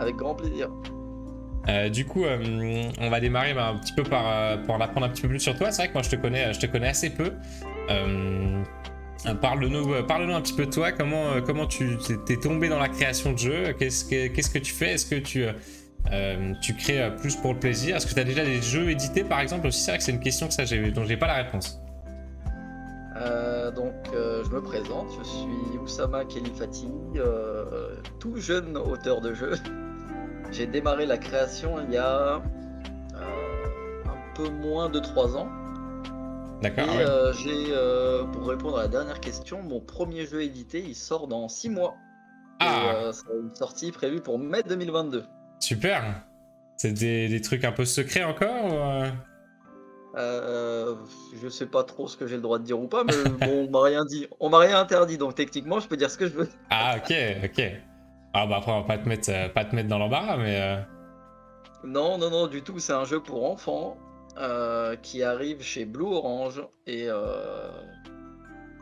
avec grand plaisir. Du coup, on va démarrer un petit peu pour en apprendre un petit peu plus sur toi. C'est vrai que moi, je te connais assez peu. Parle-nous un petit peu de toi. Comment tu t'es tombé dans la création de jeux? Qu'est-ce que tu fais? Est-ce que tu crées plus pour le plaisir? Est-ce que tu as déjà des jeux édités, par exemple? Aussi, c'est vrai que c'est une question dont j'ai pas la réponse. Je me présente, je suis Oussama Khelifati, tout jeune auteur de jeux. J'ai démarré la création il y a un peu moins de 3 ans. D'accord, Et ouais. pour répondre à la dernière question, mon premier jeu édité, il sort dans 6 mois. Et Ah, c'est une sortie prévue pour mai 2022. super. C'est des trucs un peu secrets encore Euh, je sais pas trop ce que j'ai le droit de dire ou pas, mais bon, on m'a rien dit. On m'a rien interdit, donc techniquement, je peux dire ce que je veux. Ah, ok, ok. Ah, bah après, on va pas te mettre dans l'embarras, mais... Non, non, non, du tout. C'est un jeu pour enfants qui arrive chez Blue Orange et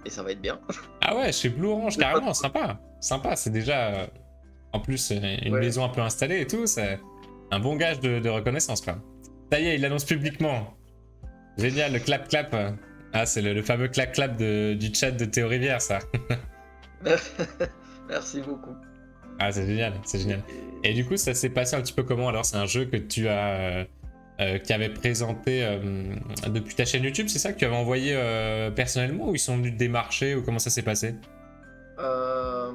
ça va être bien. Ah ouais, chez Blue Orange, J'ai pas- carrément, sympa. Sympa, c'est déjà... en plus, une Ouais. maison un peu installée et tout, c'est un bon gage de reconnaissance, quoi. Ça y est, il l'annonce publiquement. Génial, le clap-clap. Ah, c'est le fameux clap-clap du chat de Théo Rivière, ça. Merci beaucoup. Ah, c'est génial, c'est génial. Et du coup, ça s'est passé un petit peu comment alors? C'est un jeu que tu as... qui avait présenté depuis ta chaîne YouTube, c'est ça que tu avais envoyé personnellement ou ils sont venus te démarcher ou comment ça s'est passé? Euh,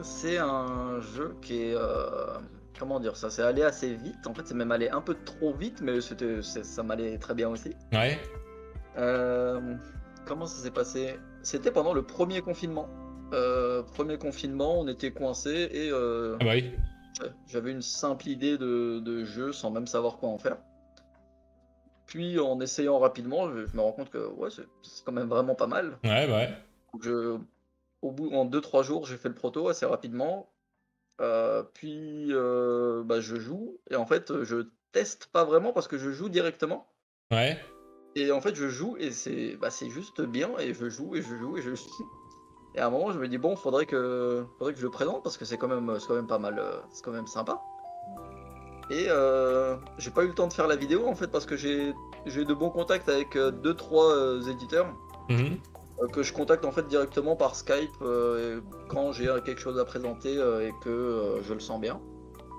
c'est un jeu qui est comment dire ça? C'est allé assez vite. En fait, c'est même allé un peu trop vite, mais ça m'allait très bien aussi. Ouais. Euh, Comment ça s'est passé? C'était pendant le premier confinement. Premier confinement, on était coincés et Ah bah oui. j'avais une simple idée de jeu sans même savoir quoi en faire. Puis en essayant rapidement, je me rends compte que ouais, c'est quand même vraiment pas mal. Ouais, bah ouais. Donc en 2-3 jours, j'ai fait le proto assez rapidement. Puis bah, je joue et en fait, je teste pas vraiment parce que je joue directement. Ouais. Et en fait, je joue et c'est juste bien et je joue et je joue et je joue. Et à un moment, je me dis bon, faudrait que je le présente parce que c'est quand même pas mal, c'est quand même sympa. Et j'ai pas eu le temps de faire la vidéo en fait parce que j'ai de bons contacts avec 2-3 éditeurs Mhm. que je contacte en fait directement par Skype quand j'ai quelque chose à présenter et que je le sens bien.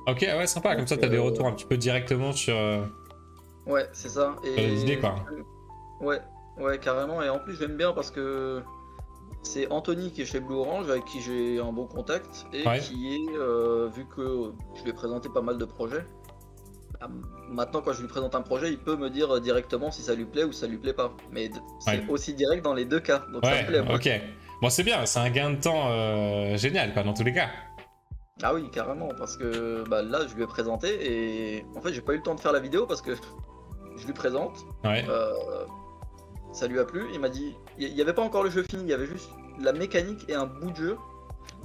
Ok, ouais, sympa. Comme Donc ça, t'as des retours un petit peu directement ouais, c'est ça. sur les idées, Et quoi. ouais, ouais, carrément. Et en plus, j'aime bien parce que c'est Anthony qui est chez Blue Orange avec qui j'ai un bon contact et Ouais. qui est, vu que je lui ai présenté pas mal de projets, bah, maintenant quand je lui présente un projet, il peut me dire directement si ça lui plaît ou si ça lui plaît pas. Mais Ouais. c'est aussi direct dans les deux cas, donc ça me Ouais, plaît moi. ok. Bon, c'est bien, c'est un gain de temps génial, quoi, dans tous les cas. Ah oui, carrément, parce que bah, là je lui ai présenté et en fait j'ai pas eu le temps de faire la vidéo parce que je lui présente, Ouais. euh, ça lui a plu, il m'a dit, il y avait pas encore le jeu fini, il y avait juste la mécanique et un bout de jeu.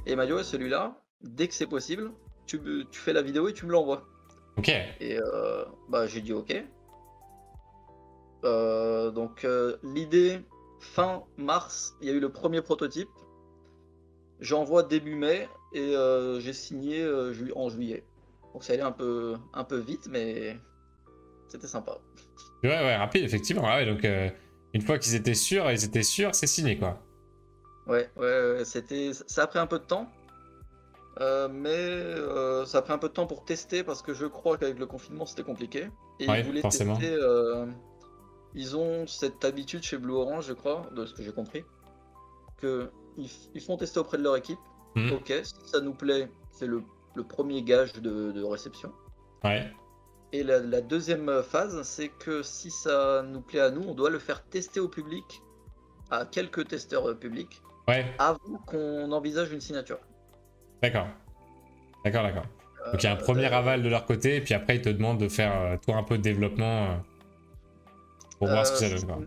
Et il m'a dit ouais celui-là, dès que c'est possible, tu fais la vidéo et tu me l'envoies. Ok. Et bah j'ai dit ok. L'idée, fin mars, il y a eu le premier prototype. J'envoie début mai et j'ai signé en juillet. Donc ça allait un peu vite, mais c'était sympa. Ouais, ouais, rapide, effectivement. Ah ouais, donc, une fois qu'ils étaient sûrs, c'est signé, quoi. Ouais, ouais, ouais, ça a pris un peu de temps, mais ça a pris un peu de temps pour tester parce que je crois qu'avec le confinement c'était compliqué. Et ils Ouais, voulaient forcément. tester. Ils ont cette habitude chez Blue Orange, je crois, de ce que j'ai compris, que ils font tester auprès de leur équipe. Mhm. Ok, si ça nous plaît, c'est le premier gage de réception. Ouais. Et la deuxième phase, c'est que si ça nous plaît à nous, on doit le faire tester au public, à quelques testeurs publics, Ouais. avant qu'on envisage une signature. D'accord. D'accord, d'accord. Donc, il y a un premier aval de leur côté, et puis après, ils te demandent de faire, toi, un peu de développement pour voir ce que Euh, ça c'est- donne, quoi.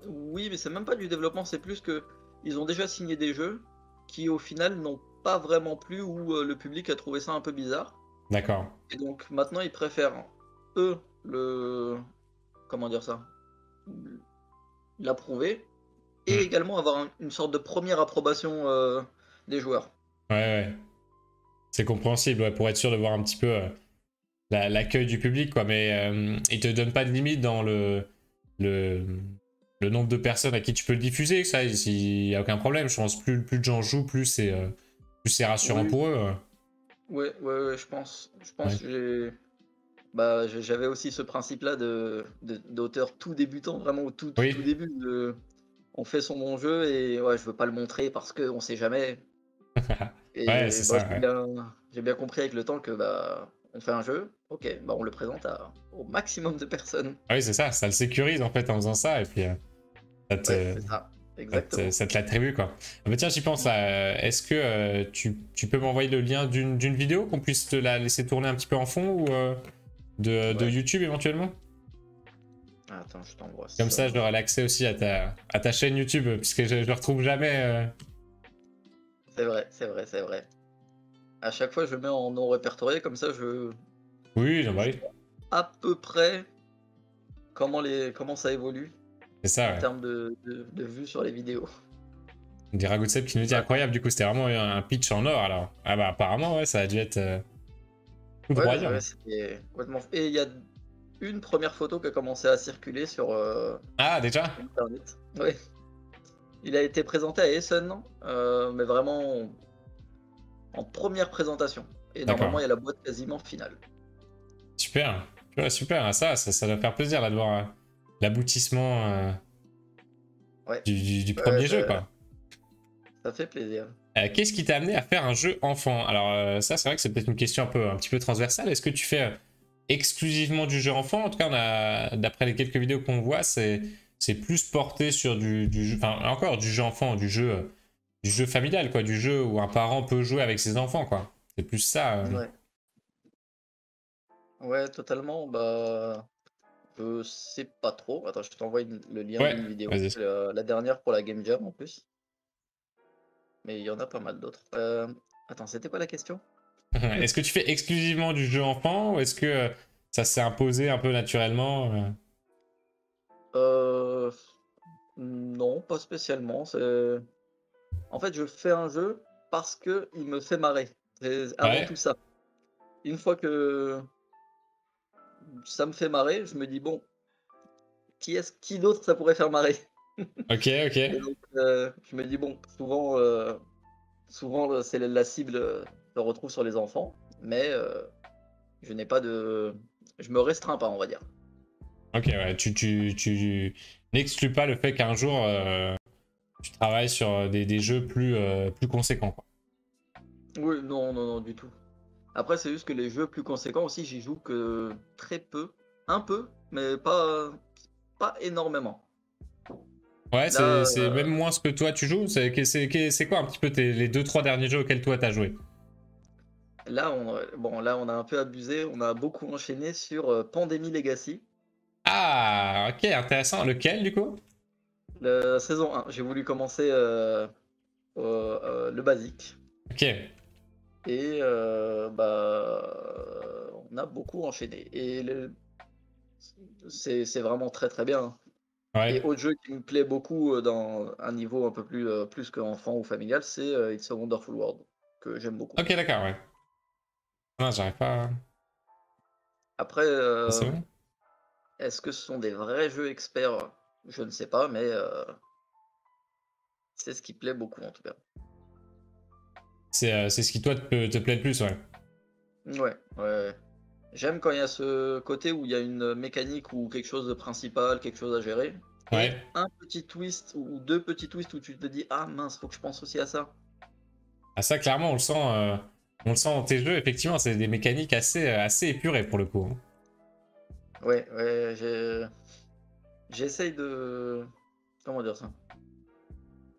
oui, mais c'est même pas du développement, c'est plus que ils ont déjà signé des jeux qui au final n'ont pas vraiment plu ou le public a trouvé ça un peu bizarre. D'accord. Et donc maintenant, ils préfèrent, eux, comment dire ça, l'approuver et Mhm. également avoir une sorte de première approbation des joueurs. Ouais, ouais. C'est compréhensible, ouais, pour être sûr de voir un petit peu l'accueil du public, quoi. Mais il te donne pas de limite dans le, le nombre de personnes à qui tu peux le diffuser, ça, il n'y a aucun problème. Je pense plus de gens jouent, plus c'est rassurant Oui, pour eux. ouais, je pense. Je Ouais. pense que j'avais aussi ce principe-là d'auteur tout débutant, vraiment au tout Oui, début. On fait son bon jeu et ouais, je veux pas le montrer parce qu'on sait jamais. ouais, Et c'est bah, ça, ouais. j'ai bien compris avec le temps que bah, on fait un jeu, ok, bah, on le présente au maximum de personnes. Ah oui, c'est ça, ça le sécurise en fait en faisant ça, et puis ça Ouais, te, c'est ça, exactement. ça te l'attribue, quoi. Ah bah tiens, j'y pense là. Est-ce que tu peux m'envoyer le lien d'une vidéo qu'on puisse te la laisser tourner un petit peu en fond ou de Ouais. YouTube éventuellement? Attends, je t'envoie Comme ça. ça, j'aurai l'accès aussi à ta chaîne YouTube, puisque je le retrouve jamais. C'est vrai, c'est vrai, c'est vrai. À chaque fois, je mets en non répertorié, comme ça, Oui, non, bah je oui, vois à peu près comment ça évolue c'est ça, en ouais. termes de vues sur les vidéos. Des ragots de seb qui nous dit Ouais, incroyable, du coup, c'était vraiment un pitch en or alors. Ah bah apparemment, ouais, ça a dû être ouais, foudroyant. c'était complètement. Et il y a une première photo qui a commencé à circuler sur Ah, déjà? Internet. Ouais. Il a été présenté à Essen, mais vraiment en première présentation. Et D'accord. normalement, il y a la boîte quasiment finale. Super. Ouais, super, ça doit faire plaisir là, de voir l'aboutissement Ouais, du ouais, premier jeu, quoi. ça fait plaisir. Qu'est-ce qui t'a amené à faire un jeu enfant? Alors ça, c'est vrai que c'est peut-être une question un petit peu transversale. Est-ce que tu fais exclusivement du jeu enfant? En tout cas, d'après les quelques vidéos qu'on voit, c'est plus porté sur du jeu, enfin encore du jeu enfant, du jeu familial, quoi, du jeu où un parent peut jouer avec ses enfants, quoi. C'est plus ça. Ouais, ouais, totalement. Bah, je sais pas trop. Attends, je t'envoie le lien Ouais, d'une vidéo. vas-y. C'est la dernière pour la Game Jam en plus. Mais il y en a pas mal d'autres. Attends, c'était quoi la question? Est-ce que tu fais exclusivement du jeu enfant ou est-ce que ça s'est imposé un peu naturellement Euh, non, pas spécialement. En fait, je fais un jeu parce que il me fait marrer. C'est avant Ouais, tout ça. Une fois que ça me fait marrer, je me dis: «Bon, qui d'autre ça pourrait faire marrer?» ok, ok. Et donc je me dis: «Bon, souvent, c'est la cible, se retrouve sur les enfants, mais je n'ai pas de je me restreins pas, on va dire». Ok, ouais, tu n'exclus pas le fait qu'un jour tu travailles sur des jeux plus conséquents, quoi. Oui, non, non, non, du tout. Après, c'est juste que les jeux plus conséquents aussi, j'y joue que très peu. Un peu, mais pas énormément. Ouais, Là, c'est même moins ce que toi tu joues. C'est quoi un petit peu les deux trois derniers jeux auxquels toi t'as joué? là, on a un peu abusé, on a beaucoup enchaîné sur, Pandémie Legacy, Ah, ok, intéressant. Lequel du coup? la saison 1. J'ai voulu commencer, le basique Ok, et on a beaucoup enchaîné et c'est vraiment très, très bien, hein. Et ouais. autre jeu qui me plaît beaucoup, dans un niveau un peu plus qu'enfant ou familial, c'est, It's a Wonderful World, que j'aime beaucoup. Ok, d'accord, ouais. Non, j'arrive pas. Après, C'est bon. est-ce que ce sont des vrais jeux experts? Je ne sais pas, mais c'est ce qui plaît beaucoup en tout cas. C'est ce qui toi te plaît le plus, ouais. Ouais, ouais, ouais. J'aime quand il y a ce côté où il y a une mécanique ou quelque chose de principal, quelque chose à gérer et Ouais. un petit twist ou 2 petits twists où tu te dis: «Ah mince, faut que je pense aussi à ça». Ah, ça, clairement, on le sent dans tes jeux. Effectivement, c'est des mécaniques assez épurées pour le coup, hein. Ouais, ouais, j'essaye de comment dire ça?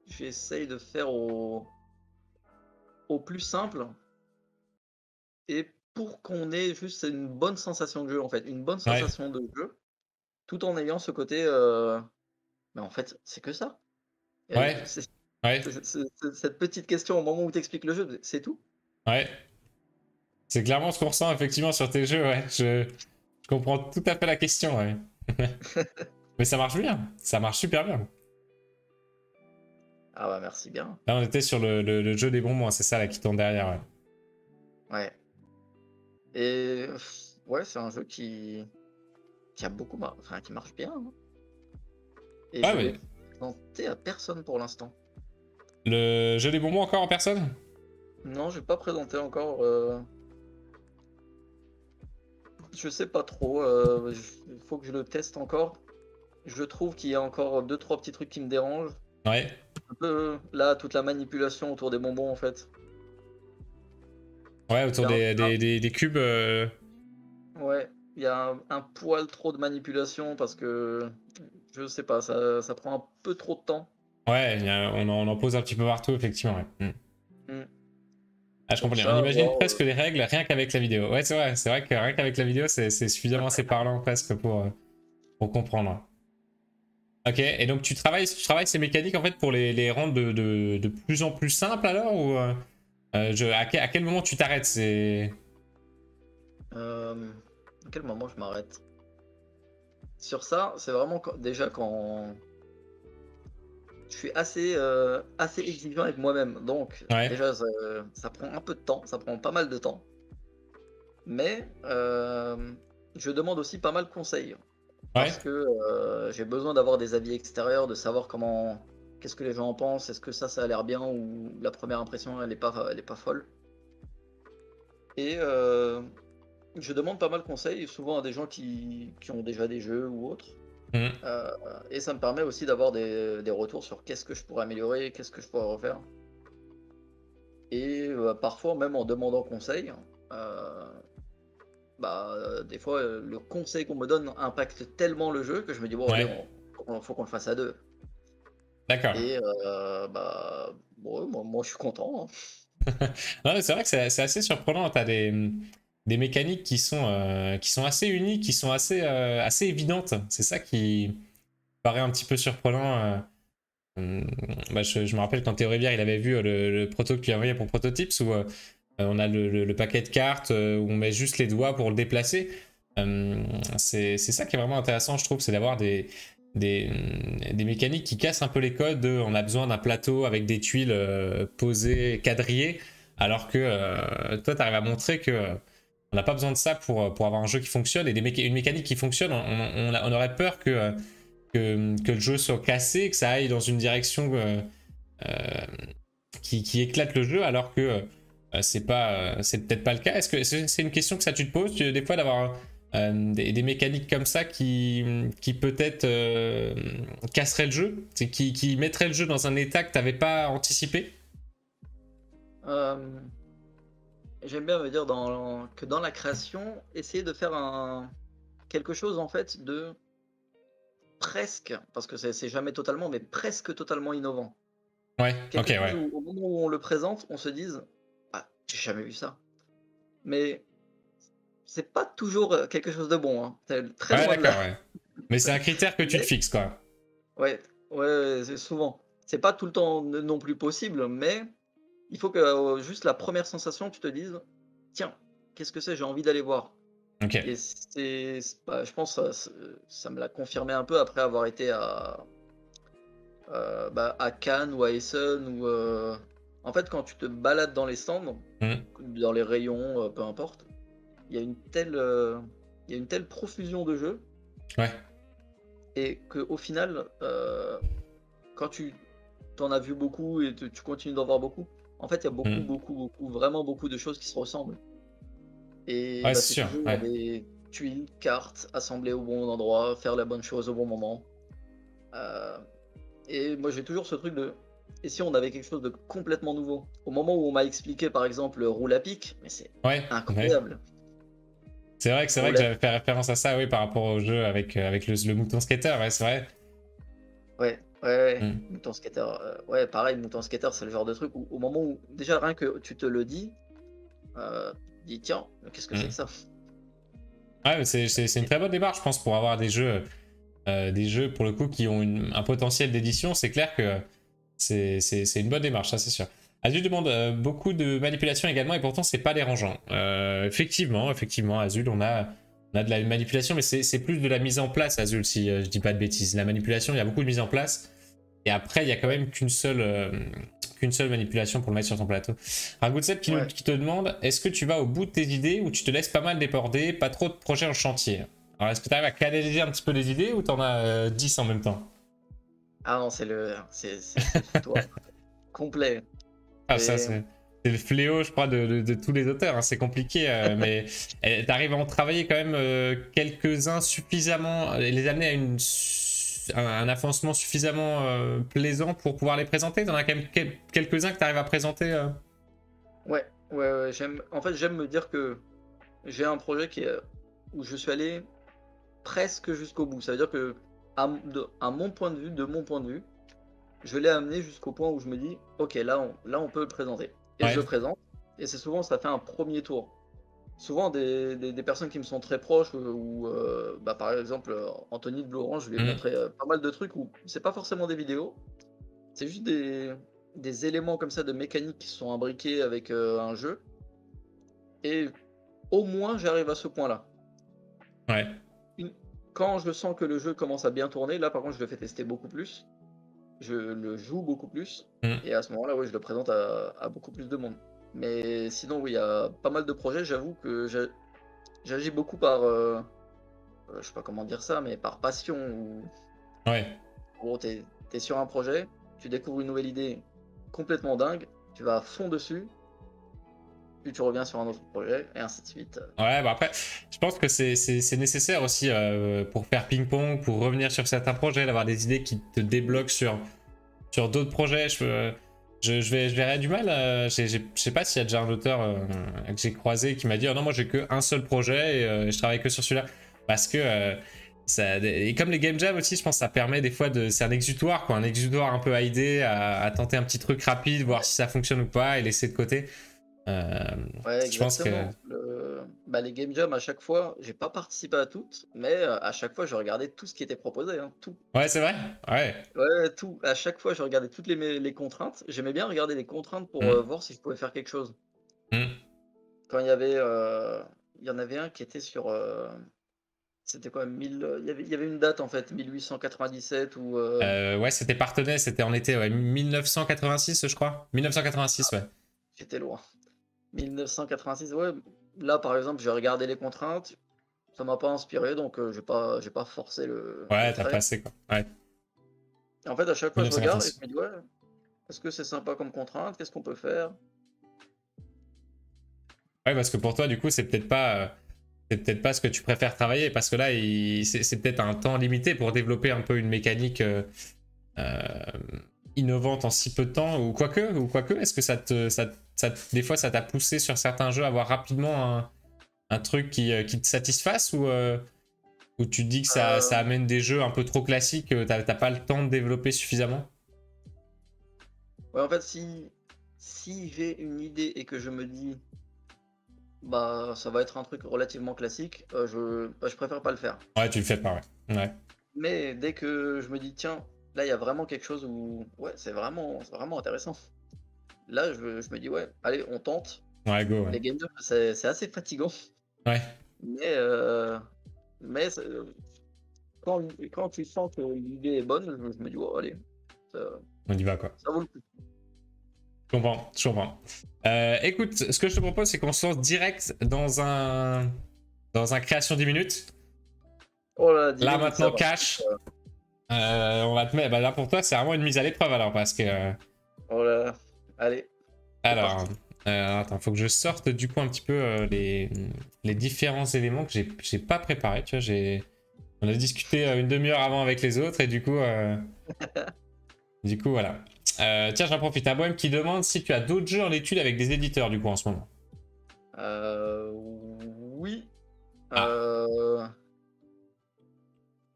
J'essaye de faire au plus simple et pour qu'on ait juste une bonne sensation de jeu, en fait, une bonne Ouais, sensation de jeu, tout en ayant ce côté, mais en fait, c'est que ça. ouais, C'est ouais, cette petite question au moment où tu expliques le jeu, c'est tout. ouais. C'est clairement ce qu'on ressent effectivement sur tes jeux, ouais. Je comprends tout à fait la question, ouais. Mais ça marche bien, ça marche super bien. Ah bah, merci bien. Là, on était sur le jeu des bonbons, hein, c'est ça là qui tourne derrière, ouais. Ouais. Et ouais, c'est un jeu qui a enfin, qui marche bien, hein. Et Ouais, je l'ai mais présenté à personne pour l'instant. le jeu des bonbons encore en personne? Non, j'ai pas présenté encore. Je sais pas trop. Il faut que je le teste encore. Je trouve qu'il y a encore deux trois petits trucs qui me dérangent. Ouais. Un peu là, toute la manipulation autour des bonbons en fait. Ouais, Il y autour a un, des cubes. ouais, il y a un poil trop de manipulation parce que je sais pas, ça prend un peu trop de temps. Ouais, on en pose un petit peu partout, effectivement. Ouais. Hmm. Ah, je comprends Donc bien. On ça, imagine voir, presque les règles rien qu'avec la vidéo. Ouais, c'est vrai que rien qu'avec la vidéo, c'est suffisamment assez parlant presque pour comprendre. Ok, et donc tu travailles ces mécaniques en fait pour les rendre de plus en plus simples alors ou à quel moment tu t'arrêtes? C'est à quel moment je m'arrête? Sur ça, c'est vraiment déjà quand je suis assez exigeant avec moi-même. Donc ouais, déjà, ça prend un peu de temps, ça prend pas mal de temps. Mais je demande aussi pas mal de conseils ouais, parce que j'ai besoin d'avoir des avis extérieurs, de savoir qu'est-ce que les gens en pensent, est-ce que ça a l'air bien ou la première impression elle est pas folle. Et je demande pas mal de conseils, souvent à des gens qui ont déjà des jeux ou autres. mhm, Euh, et ça me permet aussi d'avoir des retours sur qu'est-ce que je pourrais améliorer, qu'est-ce que je pourrais refaire. Et parfois même en demandant conseil, euh, des fois le conseil qu'on me donne impacte tellement le jeu que je me dis bon allez, ouais, faut qu'on le fasse à deux. d'accord. Et bon, moi je suis content, hein. Non, mais c'est vrai que c'est assez surprenant. T'as des mécaniques qui sont assez uniques, qui sont assez évidentes. C'est ça qui paraît un petit peu surprenant. Bah, je me rappelle quand Théo Rivière il avait vu le proto que tu as envoyé pour Prototypes où on a le paquet de cartes où on met juste les doigts pour le déplacer. C'est ça qui est vraiment intéressant, je trouve, c'est d'avoir des, des mécaniques qui cassent un peu les codes de on a besoin d'un plateau avec des tuiles posées, quadrillées, alors que toi, tu arrives à montrer que on n'a pas besoin de ça pour avoir un jeu qui fonctionne et une mécanique qui fonctionne. On aurait peur que le jeu soit cassé, que ça aille dans une direction euh, qui éclate le jeu, alors que c'est peut-être pas le cas. Est-ce que c'est une question que ça tu te poses des fois d'avoir des mécaniques comme ça qui peut-être casseraient le jeu, qui mettraient le jeu dans un état que t'avais pas anticipé? Euh, J'aime bien me dire que dans la création, essayer de faire quelque chose en fait de presque, parce que c'est jamais totalement, mais presque totalement innovant. Ouais, ok, Quelque chose ouais. où au moment où on le présente, on se dise ah, j'ai jamais vu ça. Mais c'est pas toujours quelque chose de bon, hein. C'est très Ouais, loin de là. d'accord, ouais. Mais c'est un critère que tu te Mais fixes, quoi. ouais, ouais, c'est souvent. C'est pas tout le temps non plus possible, mais il faut que juste la première sensation, tu te dises tiens, qu'est-ce que c'est? J'ai envie d'aller voir. Ok. Et je pense ça me l'a confirmé un peu après avoir été à Cannes ou à Essen ou en fait quand tu te balades dans les stands, Mhm. dans les rayons, peu importe, il y a il y a une telle profusion de jeux Ouais. et qu'au final, quand tu t'en as vu beaucoup et tu continues d'en voir beaucoup, en fait il y a Mhm. beaucoup, vraiment beaucoup de choses qui se ressemblent. Et Ouais, bah, c'est c'est sûr, toujours ouais. des tuiles, cartes assemblées au bon endroit, faire la bonne chose au bon moment. Euh, Et moi j'ai toujours ce truc de et si on avait quelque chose de complètement nouveau? Au moment où on m'a expliqué par exemple le roule à pic, mais c'est Ouais, ouais. incroyable. C'est Le vrai roule que à j'avais fait référence à ça, oui, par rapport au jeu avec le mouton skater, ouais, c'est vrai. ouais. Mhm. Mouton Skater, ouais pareil, Mouton Skater c'est le genre de truc où au moment où déjà rien que tu te le dis, tu dis tiens, qu'est-ce que c'est que Mhm. ça? Ouais, mais c'est une très bonne démarche, je pense, pour avoir des jeux pour le coup qui ont un potentiel d'édition. C'est clair que c'est une bonne démarche, ça c'est sûr. Azul demande beaucoup de manipulation également et pourtant c'est pas dérangeant. Effectivement, Azul, on a de la manipulation, mais c'est plus de la mise en place, Azul, si je dis pas de bêtises. La manipulation, il y a beaucoup de mise en place Et après, il y a quand même qu'une seule manipulation pour le mettre sur ton plateau. Un Goodsep Ouais. qui te demande, est-ce que tu vas au bout de tes idées ou tu te laisses pas mal déborder, pas trop de projets en chantier? Alors, est-ce que tu arrives à canaliser un petit peu les idées ou t'en as 10 en même temps? Ah non, c'est le foutoir complet. Ah, ça, Et c'est le fléau, je crois, de tous les auteurs, hein. C'est compliqué, mais t'arrives à en travailler quand même quelques-uns suffisamment, les amener à un avancement suffisamment plaisant pour pouvoir les présenter. T'en as quand même quelques-uns que t'arrives à présenter. ouais, en fait, j'aime me dire que j'ai un projet où je suis allé presque jusqu'au bout. Ça veut dire que, à mon point de vue, de mon point de vue, je l'ai amené jusqu'au point où je me dis, ok, là on peut le présenter. Et je Ouais. le présente, et c'est souvent, ça fait un premier tour. Souvent, des personnes qui me sont très proches, ou bah, par exemple, Anthony de Laurent, je lui ai Mm. montré pas mal de trucs où c'est pas forcément des vidéos, c'est juste des éléments comme ça de mécanique qui sont imbriqués avec un jeu, et au moins j'arrive à ce point-là. Ouais. Une- Quand je sens que le jeu commence à bien tourner, là par contre je le fais tester beaucoup plus, je le joue beaucoup plus, Mm. et à ce moment-là, oui, je le présente à beaucoup plus de monde. Mais sinon, oui, il y a pas mal de projets, j'avoue que j'agis beaucoup par, je sais pas comment dire ça, mais par passion. Ouais. En gros, t'es sur un projet, tu découvres une nouvelle idée complètement dingue, tu vas à fond dessus, puis tu reviens sur un autre projet, et ainsi de suite. Ouais, bah après, je pense que c'est nécessaire aussi pour faire ping-pong, pour revenir sur certains projets, d'avoir des idées qui te débloquent sur d'autres projets. Je verrais du mal. Je sais pas s'il y a déjà un auteur que j'ai croisé qui m'a dit, oh non, moi j'ai que un seul projet et je travaille que sur celui-là. Parce que et comme les game jams aussi, je pense que ça permet des fois de. C'est un exutoire, quoi. Un exutoire un peu à idée, à tenter un petit truc rapide, voir si ça fonctionne ou pas et laisser de côté. Euh, Ouais, je pense que. exactement. Bah, les game jams, à chaque fois, j'ai pas participé à toutes, mais à chaque fois, je regardais tout ce qui était proposé, hein, tout. Ouais, c'est vrai. Ouais. Ouais, tout. À chaque fois, je regardais toutes les contraintes. J'aimais bien regarder les contraintes pour Mm. voir si je pouvais faire quelque chose. Mm. Quand il y en avait un qui était sur, c'était quoi, 1000, il y avait une date en fait, 1897 ou Ouais, c'était partenaire, c'était en été, ouais, 1986, je crois. 1986, ouais. j'étais loin. 1986, ouais. Là, par exemple, j'ai regardé les contraintes, ça m'a pas inspiré, donc j'ai pas forcé le Ouais, t'as trait. passé, quoi. Ouais, Et en fait, à chaque fois, je regarde et je 1986. me dis, ouais, est-ce que c'est sympa comme contrainte? Qu'est-ce qu'on peut faire? Ouais, parce que pour toi, du coup, c'est peut-être pas ce que tu préfères travailler, parce que là, c'est peut-être un temps limité pour développer un peu une mécanique euh, innovante en si peu de temps, ou quoique, est-ce que des fois, ça t'a poussé sur certains jeux à avoir rapidement un truc qui te satisfasse, ou tu te dis que ça Euh, amène des jeux un peu trop classiques, t'as pas le temps de développer suffisamment? ouais, en fait, si j'ai une idée et que je me dis, bah, ça va être un truc relativement classique, je préfère pas le faire. Ouais, tu le fais pas, ouais. Ouais, Mais dès que je me dis, tiens, là, il y a vraiment quelque chose où, ouais, c'est vraiment intéressant. Là, je me dis, ouais, allez, on tente. ouais, go, ouais. Les game jams, c'est assez fatigant, Ouais, mais, mais quand tu sens que l'idée est bonne, je me dis, oh, allez, ça, on y va, quoi. ça vaut le coup. Je comprends, je comprends. Écoute, ce que je te propose, c'est qu'on se lance direct dans un création 10 minutes. Oh là, 10 Là, minutes, ça maintenant, va. cash. On va te mettre. Bah, là, pour toi, c'est vraiment une mise à l'épreuve, alors, parce que. Oh là, allez, c'est Alors, parti. attends, faut que je sorte du coup un petit peu les différents éléments que j'ai pas préparés. Tu vois, on a discuté une demi-heure avant avec les autres, et du coup, voilà. Tiens, j'en profite. Un bohème qui demande si tu as d'autres jeux en étude avec des éditeurs, du coup, en ce moment. Oui. Ah, Euh,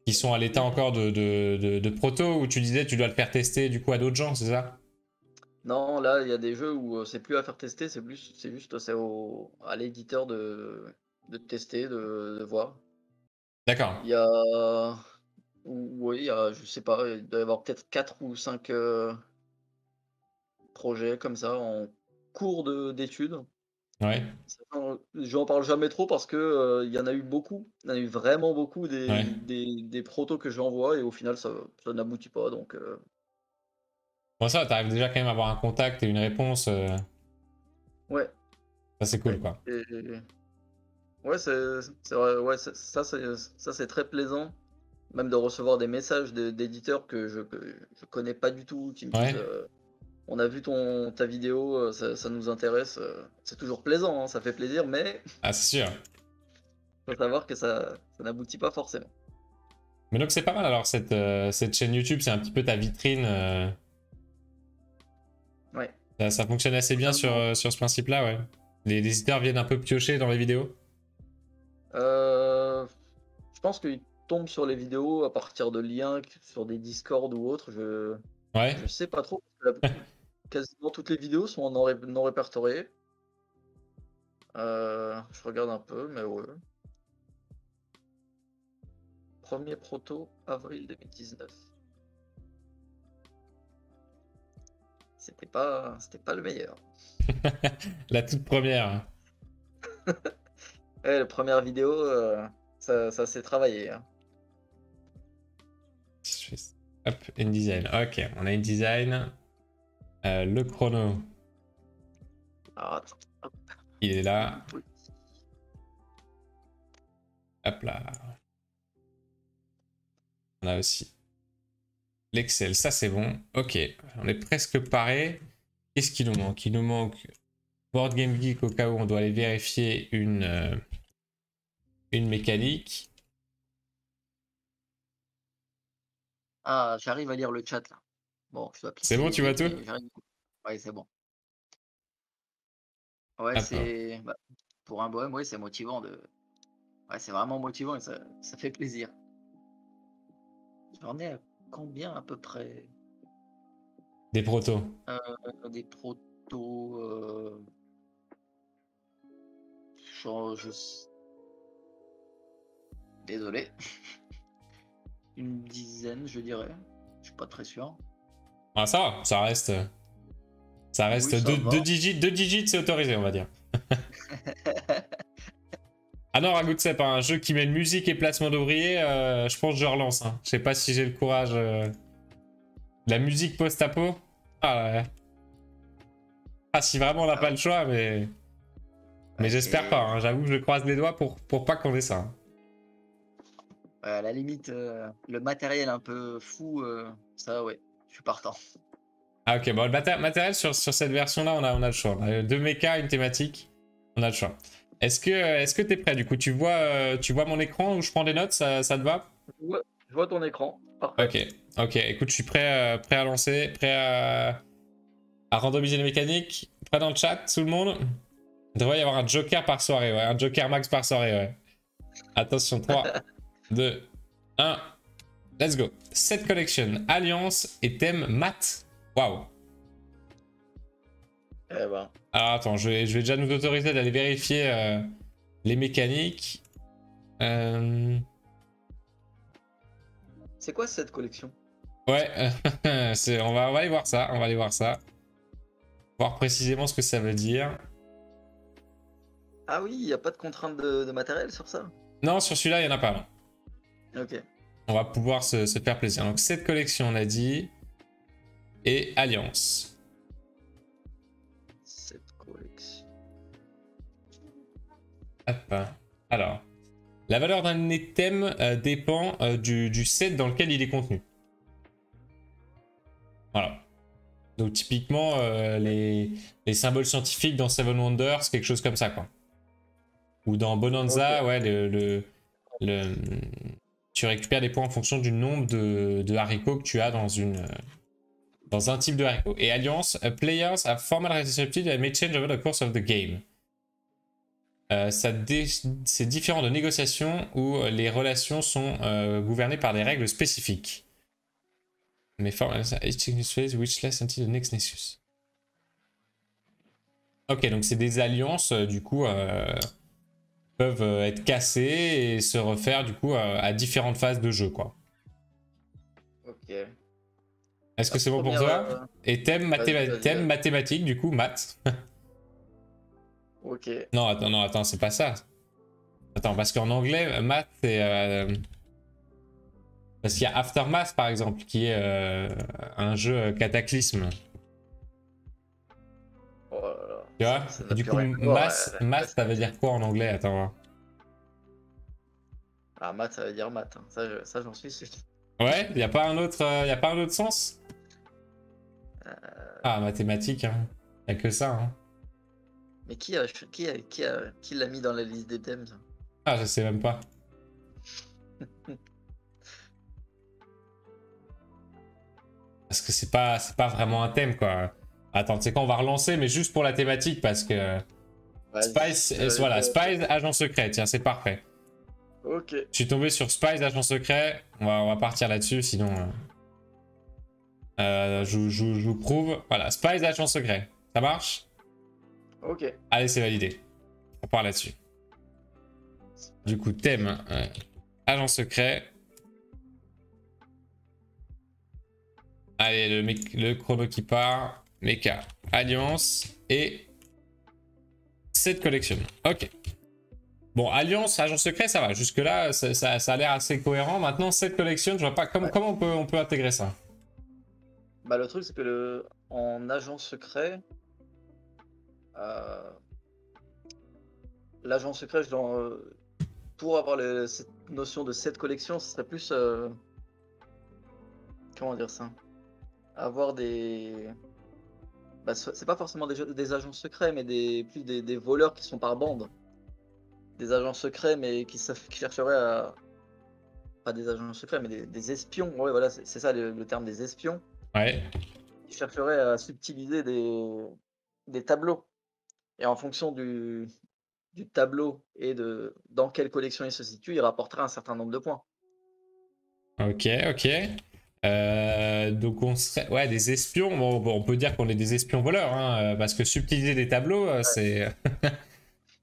qui sont à l'état oui. encore de proto, où tu disais tu dois le faire tester du coup à d'autres gens, c'est ça? Non, là, il y a des jeux où c'est plus à faire tester, c'est juste à l'éditeur de tester, de voir. D'accord. Il y a, oui, je sais pas, il doit y avoir peut-être 4 ou 5 projets comme ça en cours d'études. Ouais, J'en parle jamais trop parce que il y en a eu beaucoup, il y en a eu vraiment beaucoup ouais. des protos que j'envoie et au final ça n'aboutit pas donc. Bon, ça, t'arrives déjà quand même à avoir un contact et une réponse. Ouais. Ça, c'est cool, Ouais. quoi. Ouais, c'est vrai, ouais, ça c'est très plaisant, même de recevoir des messages d'éditeurs que je connais pas du tout, qui me disent Ouais. on a vu ta vidéo, ça nous intéresse. C'est toujours plaisant, hein, ça fait plaisir, mais Ah, c'est sûr. faut savoir que ça n'aboutit pas forcément. Mais donc, c'est pas mal. Alors, cette chaîne YouTube, c'est un petit peu ta vitrine. Ouais. Ça fonctionne assez bien Totalement. sur ce principe-là, ouais. Les éditeurs viennent un peu piocher dans les vidéos. Euh, je pense qu'ils tombent sur les vidéos à partir de liens sur des Discord ou autres. Ouais. Je sais pas trop. Quasiment toutes les vidéos sont non répertoriées. Je regarde un peu, mais ouais. Premier proto, avril 2019. C'était pas le meilleur. La toute première. Ouais, la première vidéo, ça s'est travaillé, hein. Hop, InDesign. Ok, on a InDesign. Le chrono, Alors, attends, hop, il est là. oui. Hop là. On a aussi l'Excel, ça c'est bon. Ok, on est presque paré. Qu'est-ce qu'il nous manque? Il nous manque Board Game Geek au cas où on doit aller vérifier une mécanique. Ah, j'arrive à lire le chat là. Bon, je dois C'est bon, pixeler tu vois vite, tout? mais j'arrive. Ouais, c'est bon. Ouais, Hop, hop. pour un bohème, ouais, c'est motivant Ouais, c'est vraiment motivant et ça fait plaisir. J'en ai à combien à peu près? Des protos. Des protos. Genre, désolé. Une dizaine, je dirais. Je suis pas très sûr. Ah, ça va, ça reste. Ça Oui, reste ça va. deux digits, c'est autorisé, on va dire. Ah non, Ragout Sepp, un jeu qui mêle musique et placement d'ouvriers, je pense que je relance. Hein. Je sais pas si j'ai le courage. La musique post-apo. Ah ouais. Ah, si vraiment on n'a Ah pas ouais. le choix, mais. Mais Ouais, j'espère pas, c'est hein. J'avoue que je croise les doigts pour pas qu'on ait ça. Hein. à la limite le matériel un peu fou, ça ouais, je suis partant. Ah ok, bon, le matériel sur cette version-là, on a le choix. On a deux mechas, une thématique. On a le choix. Est-ce que t'es prêt du coup tu vois mon écran où je prends des notes, ça te va? Je vois ton écran, parfait. Ok, ok, écoute, je suis prêt, prêt à lancer, prêt à randomiser les mécaniques. Prêt dans le chat, tout le monde? Il devrait y avoir un joker par soirée, ouais. Un joker max par soirée, ouais. Attention, 3, 2, 1. Let's go. Set collection, alliance et thème mat. Waouh. Eh ben, Alors attends, je vais déjà nous autoriser d'aller vérifier les mécaniques. Euh... c'est quoi cette collection? Ouais, on va aller voir ça. On va aller voir ça. Voir précisément ce que ça veut dire. Ah oui, il n'y a pas de contrainte de matériel sur ça? Non, sur celui-là, il n'y en a pas. Non. Ok. On va pouvoir se faire plaisir. Donc cette collection, on a dit. Et alliance. Cette collection. Hop. Alors. La valeur d'un thème dépend du set dans lequel il est contenu. Voilà. Donc typiquement, les symboles scientifiques dans Seven Wonders, quelque chose comme ça, quoi. Ou dans Ok. Bonanza, ouais, tu récupères des points en fonction du nombre de haricots que tu as dans un type de haricot. Et Alliance, players have formal receptive and may change over the course of the game. C'est différent de négociations où les relations sont gouvernées par des règles spécifiques. Mais formal phase which lasts until the next Nexus. Ok, donc c'est des alliances, du coup, peuvent être cassées et se refaire, du coup, à différentes phases de jeu, quoi. Ok. Est-ce que La c'est bon pour première. toi? Et Vas-y, vas-y, thème vas-y. mathématique, du coup, maths. Ok. Non, attends, c'est pas ça. Attends, parce qu'en anglais, maths, c'est... Parce qu'il y a Aftermath, par exemple, qui est un jeu Cataclysme. Oh là là, Tu vois? ça Et n'a du plus coup, rien à voir. Math, ça veut dire quoi en anglais? Attends, voir. Ah, maths, ça veut dire maths. Hein. Ça, j'en suis sûr. Ouais, y a pas un autre, y a pas un autre sens? Euh, Ah, mathématiques, hein. Y a que ça, hein. Mais qui l'a mis dans la liste des thèmes ça. Ah, je sais même pas. Parce que c'est pas vraiment un thème, quoi. Attends, tu sais quoi, on va relancer, mais juste pour la thématique, parce que... Spice, voilà, Spice, agent secret, tiens, c'est parfait. Ok. Je suis tombé sur Spice, agent secret, on va partir là-dessus, sinon... je vous prouve. Voilà, Spice, agent secret. Ça marche? Ok. Allez, c'est validé. On part là-dessus. Du coup, thème, agent secret. Allez, le chrono qui part. Mecha, alliance et cette collection. Ok. Bon, alliance, agent secret, ça va. Jusque-là, ça a l'air assez cohérent. Maintenant, cette collection, je vois pas comment on peut intégrer ça. Bah, le truc, c'est que en agent secret, euh, l'agent secret, pour avoir cette notion de cette collection, ce serait plus. Comment dire ça? Avoir des. Bah, c'est pas forcément des agents secrets, mais plus des voleurs qui sont par bande. Des agents secrets, mais qui chercheraient à. Pas des agents secrets, mais des espions. Ouais, voilà, c'est ça le terme des espions. Ouais. Qui chercheraient à subtiliser des tableaux. Et en fonction du tableau et dans quelle collection il se situe, il rapportera un certain nombre de points. Ok, ok. Donc on serait... Ouais, des espions. Bon, on peut dire qu'on est des espions voleurs, hein, parce que subtiliser des tableaux, c'est...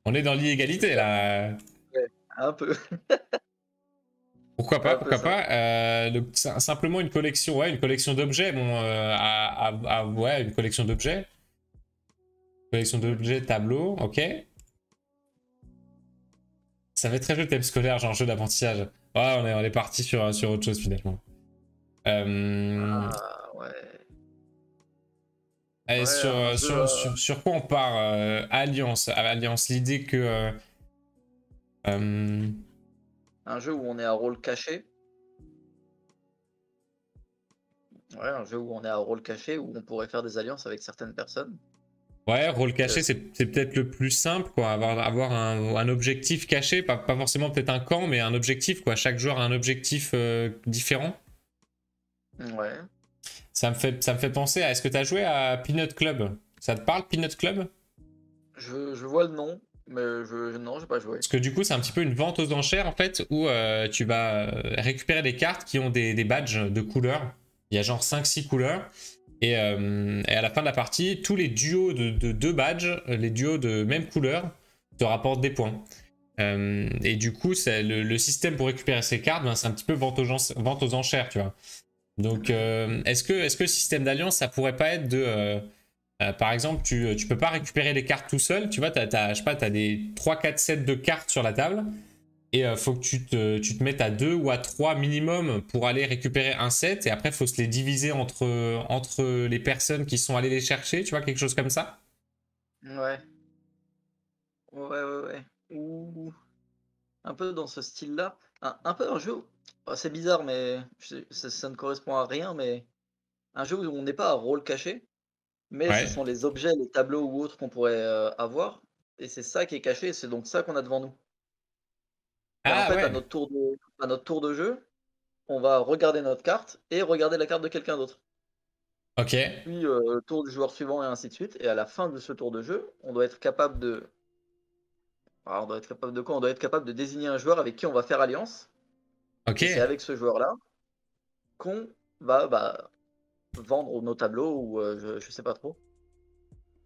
on est dans l'illégalité, là. Ouais, un peu. Pourquoi C'est pas, un peu pourquoi ça. pas. Simplement une collection, ouais, une collection d'objets. Bon, ouais, une collection d'objets. Collection Mm. d'objets, tableau, ok. Ça fait très jeu de thème scolaire, genre jeu d'apprentissage. Ouais, on est parti sur autre chose finalement. Ah, ouais. Allez, Ouais, un jeu, sur quoi on part? Alliance. Alliance, l'idée que... euh, un jeu où on est à rôle caché. Ouais, un jeu où on est à rôle caché, où on pourrait faire des alliances avec certaines personnes. ouais, rôle Que caché, c'est peut-être le plus simple, quoi. Avoir un objectif caché, pas forcément peut-être un camp, mais un objectif, quoi. Chaque joueur a un objectif différent. Ouais. Ça me fait penser à... Est-ce que tu as joué à Peanut Club? Ça te parle, Peanut Club? Je vois le nom, mais non, j'ai pas joué. Parce que du coup, c'est un petit peu une vente aux enchères, en fait, où tu vas récupérer des cartes qui ont des badges de couleurs. Il y a genre 5-6 couleurs. Et à la fin de la partie, tous les duos de deux badges, les duos de même couleur, te rapportent des points. Et du coup, le système pour récupérer ces cartes, ben, c'est un petit peu vente aux enchères, tu vois. Donc, est-ce que le système d'alliance, ça pourrait pas être de... par exemple, tu peux pas récupérer les cartes tout seul, tu vois, je sais pas, t'as des 3-4 sets de cartes sur la table, et faut que tu te mettes à 2 ou à 3 minimum pour aller récupérer un set, et après, faut se les diviser entre les personnes qui sont allées les chercher, tu vois, quelque chose comme ça. Ouais. Ouais. Ou un peu dans ce style-là. Un peu un jeu. C'est bizarre, mais ça ne correspond à rien, mais un jeu où on n'est pas à rôle caché, mais ce Ouais. sont les objets, les tableaux ou autres qu'on pourrait avoir, et c'est ça qui est caché, et c'est donc ça qu'on a devant nous. Et en Ah fait, ouais. à notre tour de jeu, on va regarder notre carte et regarder la carte de quelqu'un d'autre. Ok. Puis le tour du joueur suivant et ainsi de suite. Et à la fin de ce tour de jeu, on doit être capable de. Alors, on doit être capable de quoi? On doit être capable de désigner un joueur avec qui on va faire alliance. Ok. Et c'est avec ce joueur-là qu'on va vendre nos tableaux ou je sais pas trop.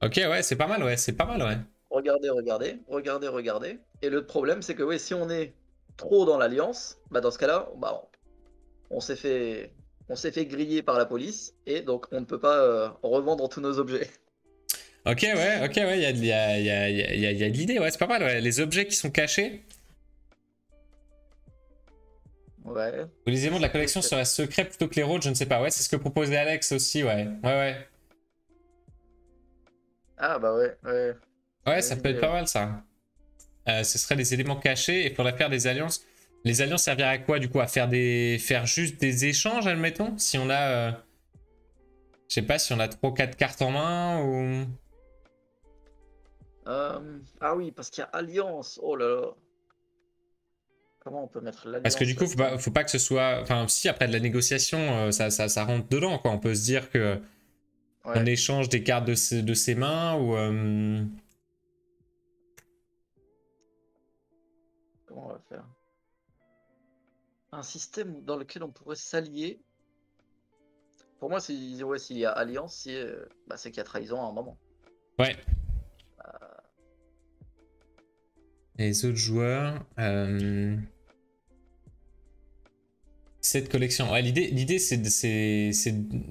Ok, ouais, c'est pas mal, ouais, c'est pas mal, ouais. Regarder. Et le problème, c'est que oui, si on est trop dans l'alliance, dans ce cas-là, on s'est fait, on s'est fait griller par la police et donc on ne peut pas revendre tous nos objets. Ok, ouais, il y a de l'idée, ouais, c'est pas mal, ouais. Les objets qui sont cachés. Ouais. Ou les éléments de la Ça peut collection être... seraient secrets plutôt que les rôles, je ne sais pas. Ouais, c'est ce que proposait Alex aussi, ouais. Ouais, ouais. Ah bah ouais, ouais. C'est une Ouais, bonne ça peut être idée, pas ouais. mal ça. Ce seraient des éléments cachés et il faudrait faire des alliances. Les alliances serviraient à quoi du coup? À faire juste des échanges, admettons? Si on a. Je sais pas si on a 3 ou 4 cartes en main ou. Ah oui, parce qu'il y a Alliance. Oh là là. Comment on peut mettre Parce que l'Alliance du coup, là-dedans? faut pas que ce soit. Enfin, si après de la négociation, ça rentre dedans, quoi. On peut se dire que on Ouais, échange des cartes de ses mains ou. comment on va faire? Un système dans lequel on pourrait s'allier. Pour moi, ouais, s'il y a Alliance, bah, c'est qu'il y a trahison à un moment. Ouais. Les autres joueurs. Cette collection. Ouais, l'idée c'est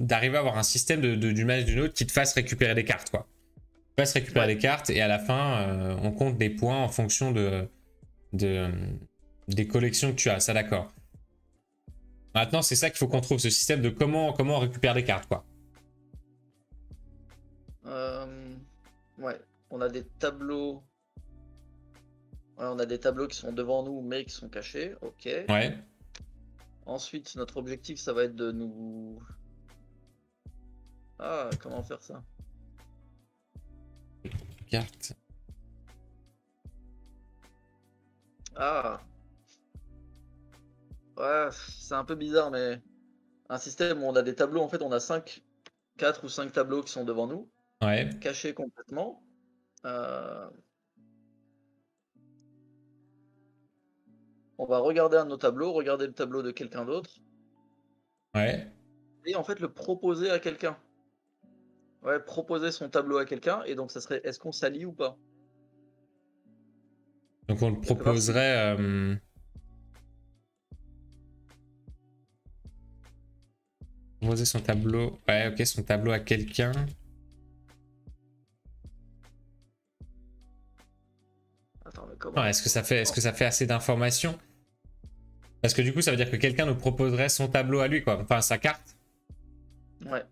d'arriver à avoir un système d'une manière ou d'une autre qui te fasse récupérer des cartes, quoi. Te fasse récupérer Ouais. des cartes et à la fin, on compte des points en fonction de, des collections que tu as. Ça, d'accord. Maintenant, c'est ça qu'il faut qu'on trouve, ce système de comment on récupère des cartes, quoi. Euh, ouais. On a des tableaux. Ouais, on a des tableaux qui sont devant nous, mais qui sont cachés. Ok. Ouais. Ensuite, notre objectif, ça va être de nous. Ah, comment faire ça? Cartes. Ah, ouais, c'est un peu bizarre, mais un système où on a des tableaux, en fait, on a 4 ou 5 tableaux qui sont devant nous, Ouais. cachés complètement. Euh, on va regarder un de nos tableaux, regarder le tableau de quelqu'un d'autre, Ouais. et en fait le proposer à quelqu'un. Ouais, proposer son tableau à quelqu'un, et donc ça serait est-ce qu'on s'allie ou pas? Donc, on le Quelque part, si. proposerait. Proposer son tableau. Ouais, ok, son tableau à quelqu'un. Attends, mais Non, comment? est-ce que ça fait assez d'informations? Parce que du coup, ça veut dire que quelqu'un nous proposerait son tableau à lui, quoi. Enfin, sa carte. Ouais.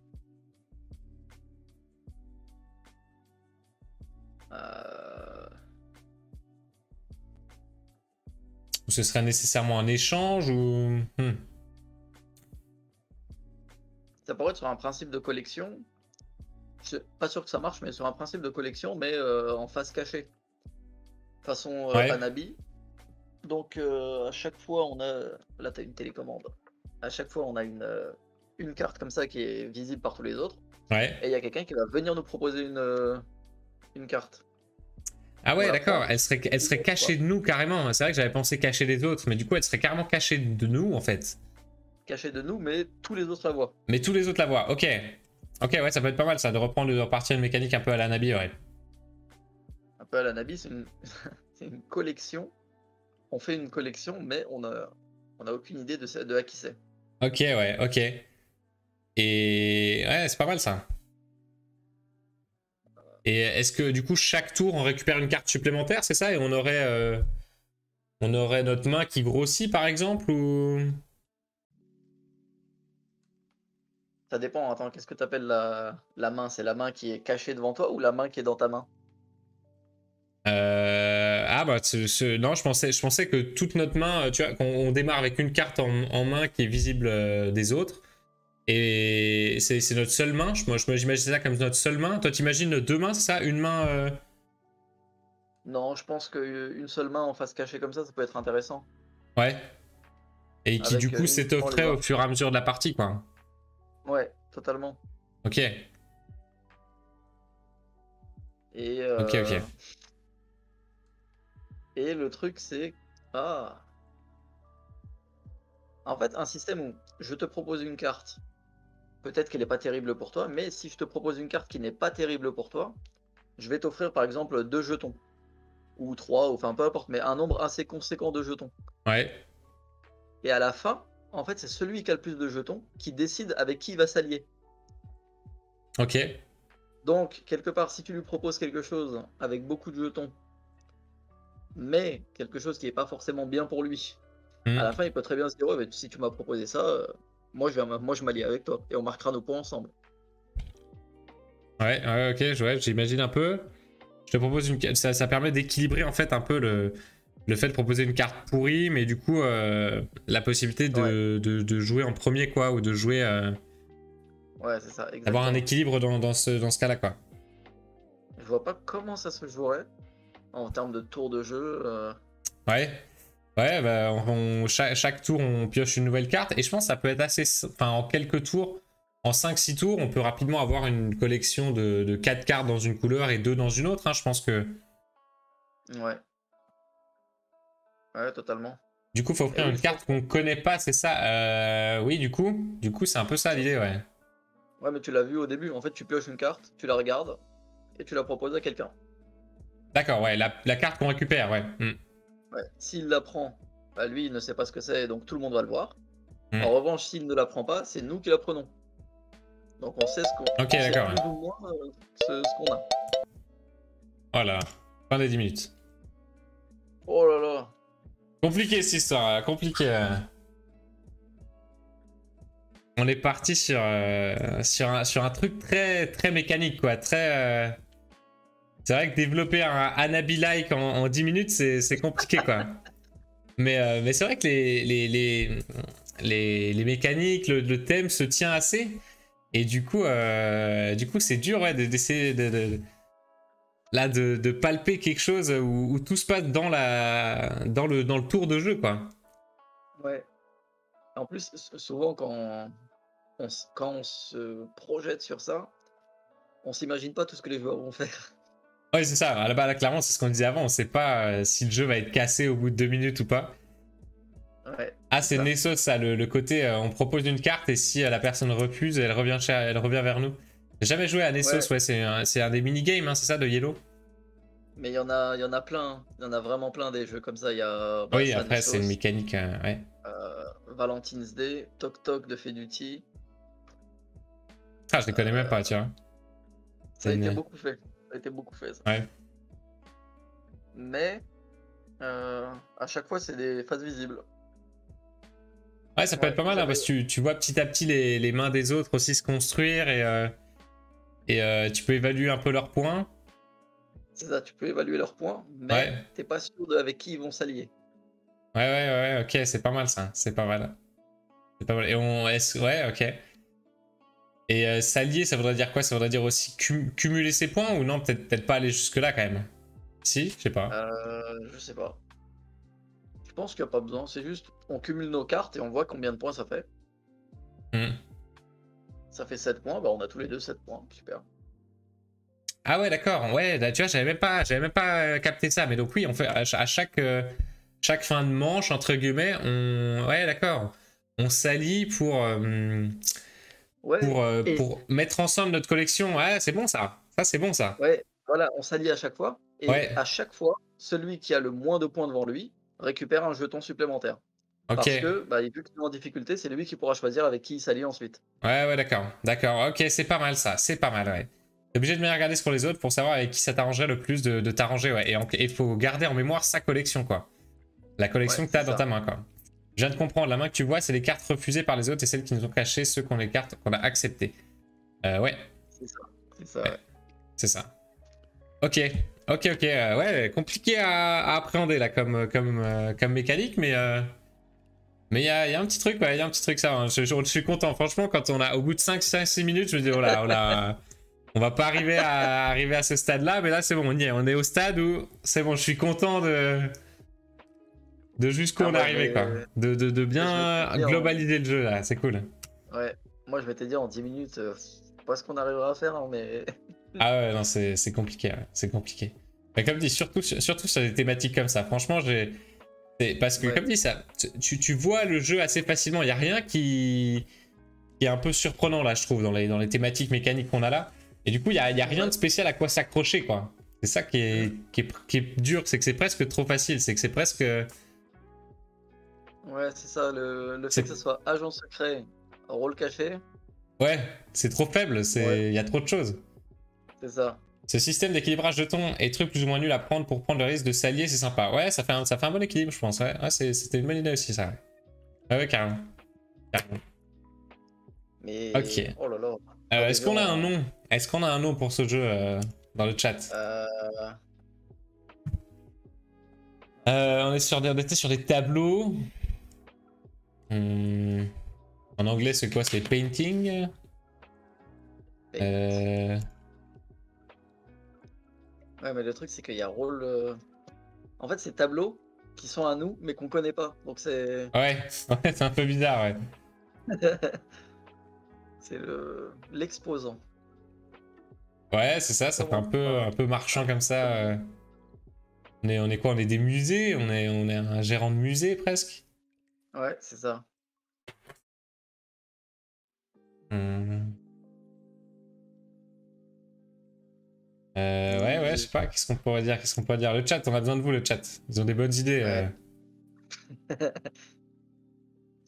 Euh, Ou ce serait nécessairement un échange ou. Ça pourrait être sur un principe de collection. Je suis pas sûr que ça marche, mais sur un principe de collection, mais en face cachée. Façon Ouais, Anabi. Donc à chaque fois on a. Là t'as une télécommande. À chaque fois on a une carte comme ça qui est visible par tous les autres. ouais. Et il y a quelqu'un qui va venir nous proposer une carte. Ah On ouais, la d'accord. prend. Elle Ou serait l'autre, cachée quoi. de nous carrément. C'est vrai que j'avais pensé cacher les autres, mais du coup, elle serait carrément cachée de nous en fait. Cachée de nous, mais tous les autres la voient. Mais tous les autres la voient. Ok. Ok, ouais, ça peut être pas mal ça, de repartir une mécanique un peu à la Nabi, ouais. Un peu à l'Anabi, c'est une... c'est une collection. On fait une collection, mais on a aucune idée de à qui c'est. Ok, ouais, ok. Et ouais, c'est pas mal ça. Et est-ce que du coup, chaque tour, on récupère une carte supplémentaire, c'est ça? Et on aurait notre main qui grossit par exemple ou. Ça dépend, attends, qu'est-ce que tu appelles la main? C'est la main qui est cachée devant toi ou la main qui est dans ta main? Ah bah non, je pensais que toute notre main, tu vois, qu'on on démarre avec une carte en main qui est visible des autres, et c'est notre seule main. J'imaginais ça comme notre seule main. Toi, t'imagines deux mains, c'est ça? Une main. Non, je pense qu'une seule main en face cachée comme ça peut être intéressant. Ouais. Et qui du Avec coup uniquement les s'étofferait au armes. fur et à mesure de la partie, quoi. Ouais, totalement. Ok, Et, ok, euh, ok. et le truc, c'est. Ah! En fait, un système où je te propose une carte, peut-être qu'elle n'est pas terrible pour toi, mais si je te propose une carte qui n'est pas terrible pour toi, je vais t'offrir par exemple 2 jetons. Ou 3, ou enfin peu importe, mais un nombre assez conséquent de jetons. Ouais, Et à la fin, en fait, c'est celui qui a le plus de jetons qui décide avec qui il va s'allier. ok. Donc, quelque part, si tu lui proposes quelque chose avec beaucoup de jetons, mais quelque chose qui n'est pas forcément bien pour lui, À la Hmm. fin, il peut très bien se dire, ouais, mais si tu m'as proposé ça, moi je m'allie avec toi et on marquera nos points ensemble. Ouais, ouais, ok, ouais, j'imagine un peu. Je te propose une carte. Ça permet d'équilibrer en fait un peu le fait de proposer une carte pourrie, mais du coup, la possibilité Ouais, de jouer en premier, quoi, ou de jouer. ouais, c'est ça, D'avoir un exactement. équilibre dans ce cas-là, quoi. Je vois pas comment ça se jouerait en termes de tour de jeu. Ouais. Ouais, bah, chaque tour, on pioche une nouvelle carte. Et je pense que ça peut être assez. Enfin, en quelques tours, en 5-6 tours, on peut rapidement avoir une collection de 4 cartes dans une couleur et 2 dans une autre. Hein. Je pense que. Ouais, ouais, totalement. Du coup, faut Et offrir oui, une je pense. carte qu'on connaît pas, c'est ça Oui, du coup, c'est un peu ça l'idée, ouais. Ouais, mais tu l'as vu au début. En fait, tu pioches une carte, tu la regardes et tu la proposes à quelqu'un. D'accord, ouais, la carte qu'on récupère, ouais. Hmm. Ouais. S'il la prend, bah, lui, il ne sait pas ce que c'est, donc tout le monde va le voir. En Hmm. revanche, s'il ne la prend pas, c'est nous qui la prenons. Donc Ok, on sait d'accord, plus ouais. ou moins ce qu'on a. Voilà, fin des 10 minutes. Oh là là. Compliqué cette histoire, compliqué. On est parti sur un truc très, très mécanique, quoi. Très. C'est vrai que développer un Anabi-like en 10 minutes, c'est compliqué, quoi. Mais c'est vrai que les mécaniques, le thème se tient assez. Et du coup c'est dur, ouais, d'essayer là, de palper quelque chose où tout se passe dans le tour de jeu, quoi. Ouais. En plus, souvent, quand on se projette sur ça, on s'imagine pas tout ce que les joueurs vont faire. Ouais, c'est ça. Là, clairement, c'est ce qu'on disait avant. On sait pas si le jeu va être cassé au bout de 2 minutes ou pas. Ouais, Ah, c'est c'est ça. Nessos, ça, le côté on propose une carte et si la personne refuse, elle revient vers nous. J'ai jamais joué à Nessos, Ouais, ouais, c'est un des minigames, hein, c'est ça, de Yellow? mais il y en a plein, hein. Il y en a vraiment plein des jeux comme ça. Il y a bah, Oui, après, c'est une Sanessos, mécanique, ouais. Valentine's Day, Toc Toc de Feduti. Ah, je les connais même pas, Euh, tiens. Ça C'est a été une. beaucoup fait. Ça a été beaucoup fait, ça. Ouais. Mais à chaque fois, c'est des phases visibles. Ouais, ça peut être Ouais, pas mal, hein, jamais. parce que tu vois petit à petit les mains des autres aussi se construire et tu peux évaluer un peu leurs points. C'est ça, tu peux évaluer leurs points, mais Ouais. t'es pas sûr avec qui ils vont s'allier. Ouais, ouais, ouais, ok, c'est pas mal ça, c'est pas mal. C'est pas mal. Ouais, ok. Et s'allier, ça voudrait dire quoi? Ça voudrait dire aussi cumuler ses points ou non? Peut-être pas aller jusque-là quand même. Si, je sais pas. Je sais pas. Je pense qu'il n'y a pas besoin. C'est juste, on cumule nos cartes et on voit combien de points ça fait. Hmm. Ça fait 7 points, bah on a tous les deux 7 points. Super. Ah ouais, d'accord. Ouais, là, tu vois, j'avais même pas capté ça. Mais donc oui, on fait à chaque fin de manche entre guillemets, ouais, d'accord. On s'allie Ouais, et pour mettre ensemble notre collection. Ouais, c'est bon ça. Ça, c'est bon ça. ouais, voilà, on s'allie à chaque fois. Et Ouais, à chaque fois, celui qui a le moins de points devant lui récupère un jeton supplémentaire. ok. Parce que, bah, vu qu'il est en difficulté, c'est lui qui pourra choisir avec qui il s'allie ensuite. Ouais, ouais, d'accord. D'accord. Ok, c'est pas mal ça. C'est pas mal, ouais. T'es obligé de bien regarder sur les autres pour savoir avec qui ça t'arrangerait le plus de t'arranger, ouais. Et il faut garder en mémoire sa collection, quoi. La Ouais, collection que c'est t'as dans ça. ta main, quoi. Je viens de comprendre. La main que tu vois, c'est les cartes refusées par les autres et celles qui nous ont cachées, ceux qu'on les cartes qu'on a acceptées. Ouais, C'est ça. C'est ça, ouais, ouais. c'est ça. Ok, ok. Ouais, compliqué à appréhender là comme mécanique, mais il y a un petit truc, ouais, il y a un petit truc ça. Hein. Je suis content, franchement, quand on a au bout de 5-6 minutes, je me dis oh là, on va pas arriver à ce stade-là, mais là c'est bon, on y est. On est au stade où c'est bon, je suis content de jusqu'où Ah, on est arrivé, quoi. De je vais te bien dire, globaliser le jeu là, c'est cool. ouais, moi je vais te dire en 10 minutes, je sais pas ce qu'on arrivera à faire, hein, mais Ah ouais, non, c'est compliqué, ouais, c'est compliqué. Mais comme dit, surtout sur des thématiques comme ça, franchement, parce que ouais, comme dit, ça, tu vois le jeu assez facilement. Il n'y a rien qui est un peu surprenant là, je trouve, dans les thématiques mécaniques qu'on a là. Et du coup, il y a rien ouais, de spécial à quoi s'accrocher, quoi. C'est ça qui est dur, c'est que c'est presque trop facile, c'est que c'est presque. ouais, c'est ça, le fait que ce c'est- soit agent secret, rôle caché, Ouais, c'est trop faible, ouais, il y a trop de choses. c'est ça. Ce système d'équilibrage de ton et trucs plus ou moins nuls à prendre pour prendre le risque de s'allier, c'est sympa. Ouais, ça fait un bon équilibre, je pense. Ouais, ouais c'était une bonne idée aussi, ça. Ouais, ouais, carrément. Carrément. Ok. Mais oh là là, Est-ce arrivé qu'on a un en nom? Est-ce qu'on a un nom pour ce jeu dans le chat? euh, On était sur des tableaux. En anglais, c'est quoi? C'est painting? Paint. Euh... Ouais, mais le truc c'est qu'il y a rôle. En fait, c'est tableaux qui sont à nous, mais qu'on connaît pas. Donc c'est Ouais, ouais, c'est un peu bizarre, ouais. c'est le l'exposant. Ouais, c'est ça, ça fait Comment un peu marchand comme ça. On est quoi? On est des musées? On est un gérant de musée presque? Ouais, c'est ça. Hum. Ouais, ouais, je sais pas, qu'est-ce qu'on pourrait dire? Qu'est-ce qu'on pourrait dire? Le chat, on a besoin de vous, le chat. Ils ont des bonnes idées. Ouais.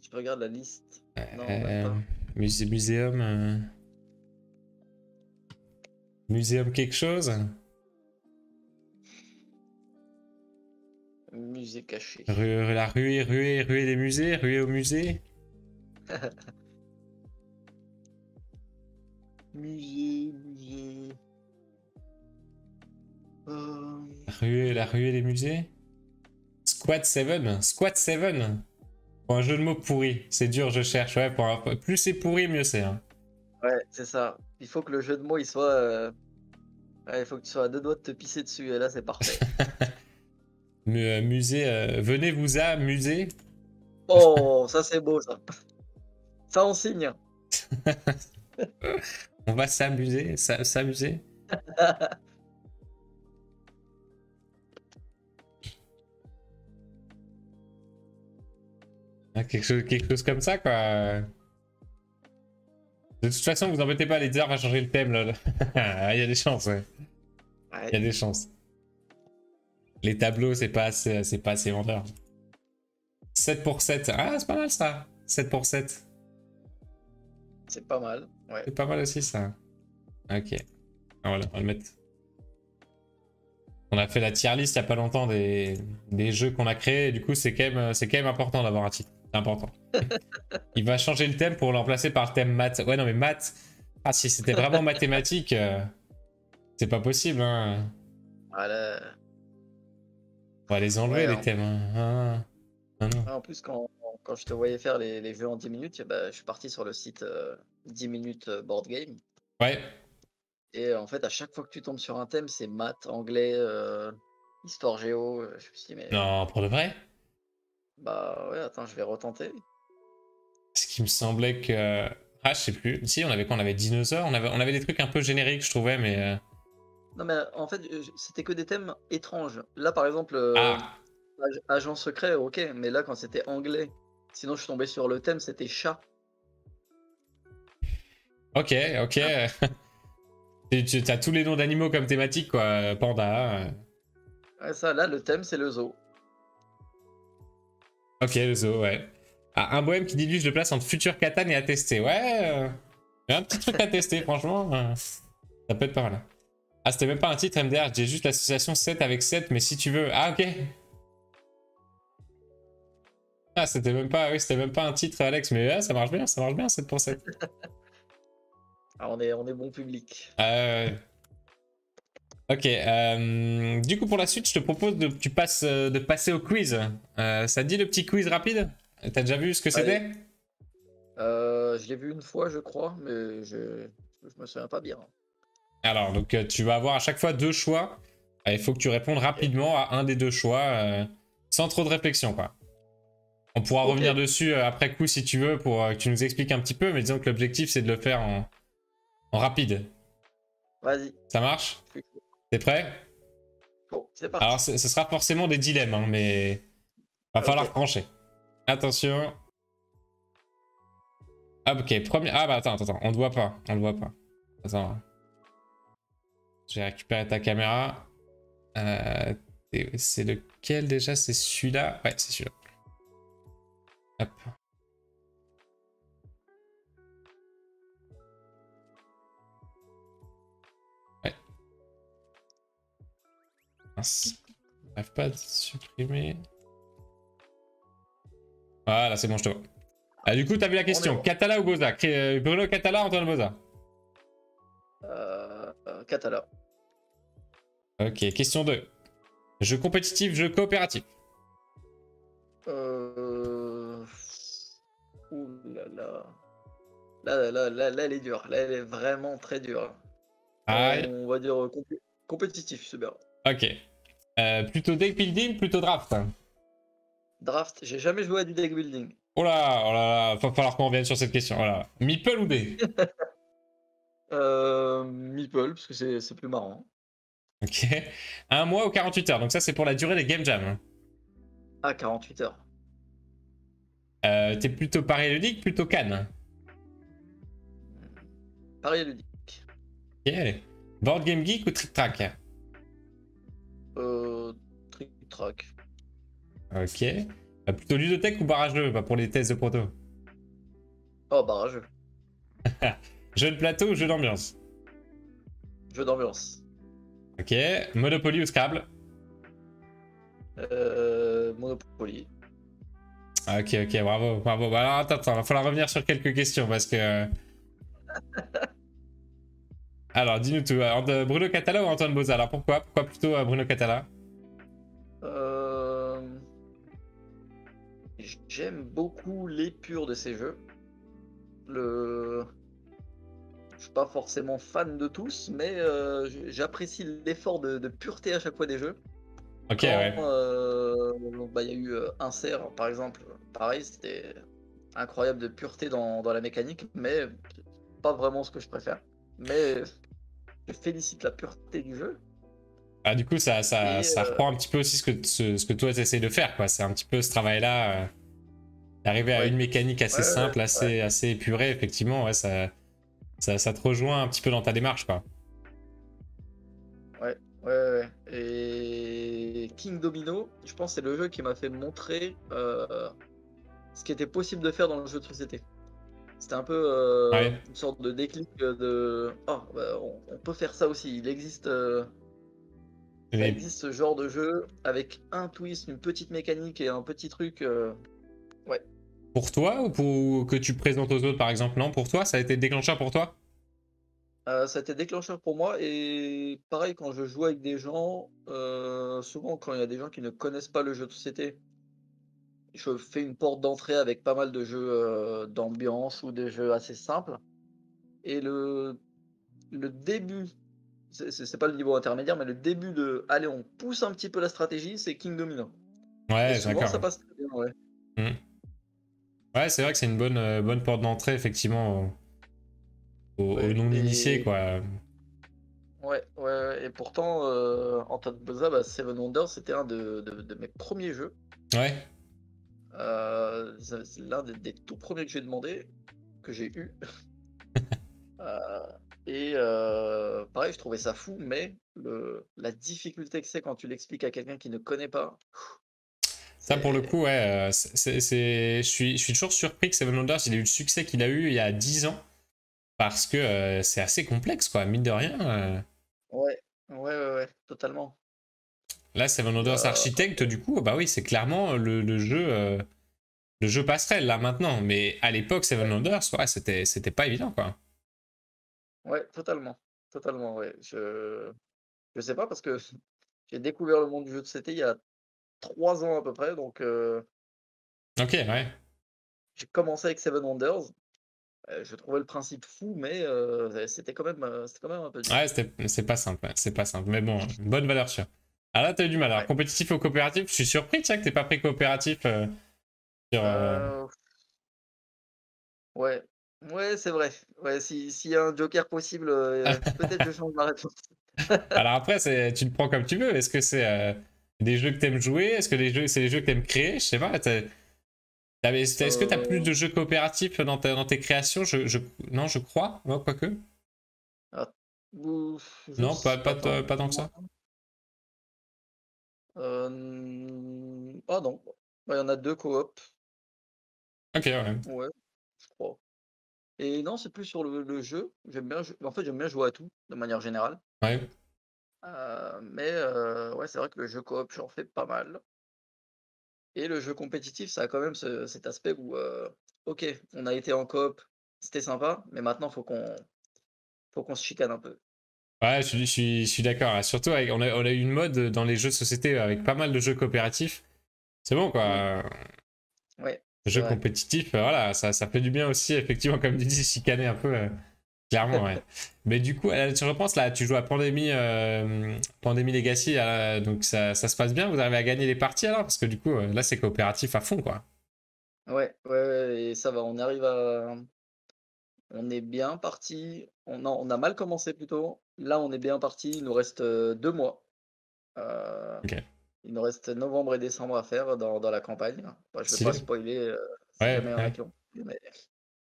Je regarde la liste. Non, même Euh, pas. muséum. Muséum quelque chose? Musée caché. La ruée des musées? Ruée au musée? Musée. Euh, La ruée des musées? Squad 7? Squad 7? Pour un jeu de mots pourri. C'est dur, je cherche. Ouais, plus c'est pourri, mieux c'est. Hein. Ouais, c'est ça. Il faut que le jeu de mots il soit. Ouais, il faut que tu sois à deux doigts de te pisser dessus, et là c'est parfait. Musée. Venez vous amuser. Oh, ça c'est beau ça. Ça on signe. On va s'amuser. S'amuser. Ah, quelque chose comme ça, quoi. De toute façon, vous embêtez pas, l'éditeur va changer le thème, là. Il y a des chances, ouais. Il y a Ouais, des chances. Les tableaux, c'est pas assez vendeur. 7 pour 7. Ah, c'est pas mal, ça. 7 pour 7. c'est pas mal. Ouais. C'est pas mal aussi, ça. Ok. Ah, voilà, on va le mettre. On a fait la tier list il y a pas longtemps des jeux qu'on a créés. Et du coup, c'est quand même important d'avoir un titre. C'est important. Il va changer le thème pour le remplacer par le thème maths. Ouais, non, mais maths. Ah, si c'était vraiment mathématique, c'est pas possible. Hein. Voilà. On va les enlever, Ouais, les thèmes. Hein. Ah, non. en plus, quand je te voyais faire les jeux en 10 minutes, bah, je suis parti sur le site 10 minutes board game. Ouais. Et en fait, à chaque fois que tu tombes sur un thème, c'est maths, anglais, histoire géo. Je me suis dit, mais Non, pour de vrai. bah ouais, attends, je vais retenter. Ce qui me semblait que. Ah, je sais plus. Si, on avait quoi? On avait dinosaures. On avait des trucs un peu génériques, je trouvais, mais. Non, mais en fait, c'était que des thèmes étranges. Là, par exemple, Ah. agent secret, ok, mais là, quand c'était anglais, sinon je suis tombé sur le thème, c'était chat. Ok, ok. Tu as tous les noms d'animaux comme thématique, quoi. Panda. Ouais, ça, là, le thème, c'est le zoo. Ok, le zoo, ouais. Ah, un bohème qui diluse le place entre futur Catan et à tester. Ouais. Il y a un petit truc à tester, franchement. Ça peut être pas mal. Ah, c'était même pas un titre MDR. J'ai juste l'association 7 avec 7, mais si tu veux. Ah, ok. Ah, c'était même pas. Oui, c'était même pas un titre, Alex, mais ça marche bien, 7 pour 7. Ah, on est bon public. Ok, du coup pour la suite, je te propose de passer au quiz. Ça te dit le petit quiz rapide? T'as déjà vu ce que Allez, c'était? je l'ai vu une fois, je crois, mais je me souviens pas bien. Alors, donc tu vas avoir à chaque fois deux choix. Il faut que tu répondes Ok. rapidement à un des deux choix, sans trop de réflexion, quoi. On pourra Ok, revenir dessus après coup si tu veux pour que tu nous expliques un petit peu, mais disons que l'objectif c'est de le faire en rapide. vas-y. Ça marche? Je suis chaud. T'es prêt? Bon, c'est Alors, parti. ce sera forcément des dilemmes, hein, mais va Ok. falloir trancher. Attention. Ah, ok, premier. Ah, bah attends, on ne voit pas. On le voit pas. Attends. J'ai récupéré ta caméra. C'est lequel déjà? C'est celui-là? Ouais, c'est celui-là. Hop. Ouais. Mince. J'arrive pas à supprimer. Voilà, c'est bon, je te vois. Ah, du coup, t'as vu la On est question. bon. Catala ou Boza? Bruno Catala, Antoine Boza. Catala. Ok, question 2. Jeu compétitif, jeu coopératif. Euh... Ouh là là. Là, elle est dure. Là, elle est vraiment très dure. Aïe. On va dire compétitif, c'est bien. Ok. Plutôt deck building, plutôt draft. Draft, j'ai jamais joué à du deck building. Oh là là, va falloir qu'on revienne sur cette question. Voilà. Meeple ou dé? Meeple, parce que c'est plus marrant. Ok. Un mois ou 48 heures. Donc ça, c'est pour la durée des game jams. Ah, 48 heures. T'es plutôt pari ludique, plutôt Cannes. Paris ludique. Ok. Board game geek ou trick track? Trick track. Ok. Plutôt ludothèque ou barrage 2 pour les tests de proto? Oh, barrageux. Jeu de plateau ou jeu d'ambiance? Jeu d'ambiance. Ok. Monopoly ou Scrabble? Monopoly. Ok, ok, bravo, bravo. Bah alors, attends, va falloir revenir sur quelques questions parce que. Alors, dis-nous tout. Bruno Catala ou Antoine Boza? Alors, pourquoi plutôt Bruno Catala? Euh, J'aime beaucoup l'épure de ces jeux. Le... Je suis pas forcément fan de tous, mais j'apprécie l'effort de pureté à chaque fois des jeux. Ok, Quand ouais. bah, il y a eu Incer, par exemple, pareil, c'était incroyable de pureté dans la mécanique, mais pas vraiment ce que je préfère. Mais je félicite la pureté du jeu. Ah, du coup, Et ça reprend un petit peu aussi ce que toi, tu essaies de faire, quoi. C'est un petit peu ce travail-là. D'arriver à une ouais, mécanique assez ouais, ouais, simple, assez épurée, effectivement, ouais, ça te rejoint un petit peu dans ta démarche, quoi. ouais, ouais, ouais. Et King Domino, je pense que c'est le jeu qui m'a fait montrer ce qui était possible de faire dans le jeu de société. C'était un peu Ouais. une sorte de déclic de oh, bah, on peut faire ça aussi. Ça Mais existe ce genre de jeu avec un twist, une petite mécanique et un petit truc. Ouais. pour toi ou pour que tu présentes aux autres, par exemple? Non, pour toi, ça a été déclencheur pour toi? Ça a été déclencheur pour moi et pareil quand je joue avec des gens, souvent quand il y a des gens qui ne connaissent pas le jeu de société, je fais une porte d'entrée avec pas mal de jeux d'ambiance ou des jeux assez simples. Et le début, c'est pas le niveau intermédiaire, mais le début de allez, on pousse un petit peu la stratégie, c'est King Domino. Et Ouais, souvent d'accord. ça passe très bien, ouais. Hmm. Ouais, c'est vrai que c'est une bonne porte d'entrée, effectivement, aux Ouais, non-initiés, et quoi. ouais, ouais, ouais, et pourtant, en tas de Boza, bah, Seven Wonders, c'était un de mes premiers jeux. Ouais. C'est l'un des tout premiers que j'ai demandé, que j'ai eu. Euh, et pareil, je trouvais ça fou, mais la difficulté que c'est quand tu l'expliques à quelqu'un qui ne connaît pas, Ça, pour le c'est coup, ouais, je suis toujours surpris que Seven Wonders, il ait eu le succès qu'il a eu il y a 10 ans, parce que c'est assez complexe, quoi, mine de rien. ouais, ouais, ouais, ouais, totalement. Là, Seven Il y Wonders a- Architect, du coup, bah oui, c'est clairement le jeu passerelle, là, maintenant. Mais à l'époque, Seven Ouais, Wonders, ouais, c'était pas évident, quoi. ouais, totalement, totalement, ouais. Je sais pas parce que j'ai découvert le monde du jeu de société il y a 3 ans à peu près, donc Ok, ouais. j'ai commencé avec Seven Wonders. Je trouvais le principe fou, mais c'était quand même un peu dur. Ouais, c'est pas simple, ouais, c'est pas simple. Mais bon, bonne valeur sûre. Ah là, t'as eu du mal. Alors, Ouais. compétitif ou coopératif, je suis surpris, tiens, que t'aies pas pris coopératif sur. Euh, ouais, ouais, c'est vrai. Ouais, s'il y a un joker possible, peut-être je change ma réponse. Alors après, tu le prends comme tu veux. Est-ce que c'est des jeux que t'aimes jouer? Est-ce que c'est des jeux que t'aimes créer? Je sais pas. Est-ce que t'as plus Euh, de jeux coopératifs dans tes créations? Non, je crois. Non, quoique. ah, je Non, attends, pas tant que dis-moi. ça. Ah non, bah, il y en a 2 coop. Ok, ouais. Ouais, je crois. Et non, c'est plus sur le jeu. J'aime bien, en fait, j'aime bien jouer à tout, de manière générale. Ouais. Ouais, c'est vrai que le jeu coop, j'en fais pas mal et le jeu compétitif, ça a quand même cet aspect où, OK, on a été en coop, c'était sympa, mais maintenant faut qu'on se chicane un peu. Ouais, je suis d'accord. Hein. Surtout, on a eu une mode dans les jeux de société avec pas mal de jeux coopératifs. C'est bon, Mmh. quoi. Ouais, Les c'est jeux vrai. compétitifs, ça, ça fait du bien aussi, effectivement, comme tu dis, chicaner un peu. Clairement, ouais. Mais du coup, tu repenses là, tu joues à Pandémie Legacy, donc ça se passe bien, vous arrivez à gagner les parties alors? Parce que du coup, là, c'est coopératif à fond, quoi. Ouais, ouais, ouais et ça va, on est bien parti. On a mal commencé plutôt. Là, on est bien parti. Il nous reste 2 mois. Heu, Ok. il nous reste novembre et décembre à faire dans la campagne. Bah, je vais pas Stylé. spoiler, si Ouais, jamais il y en a ouais. qui ont mais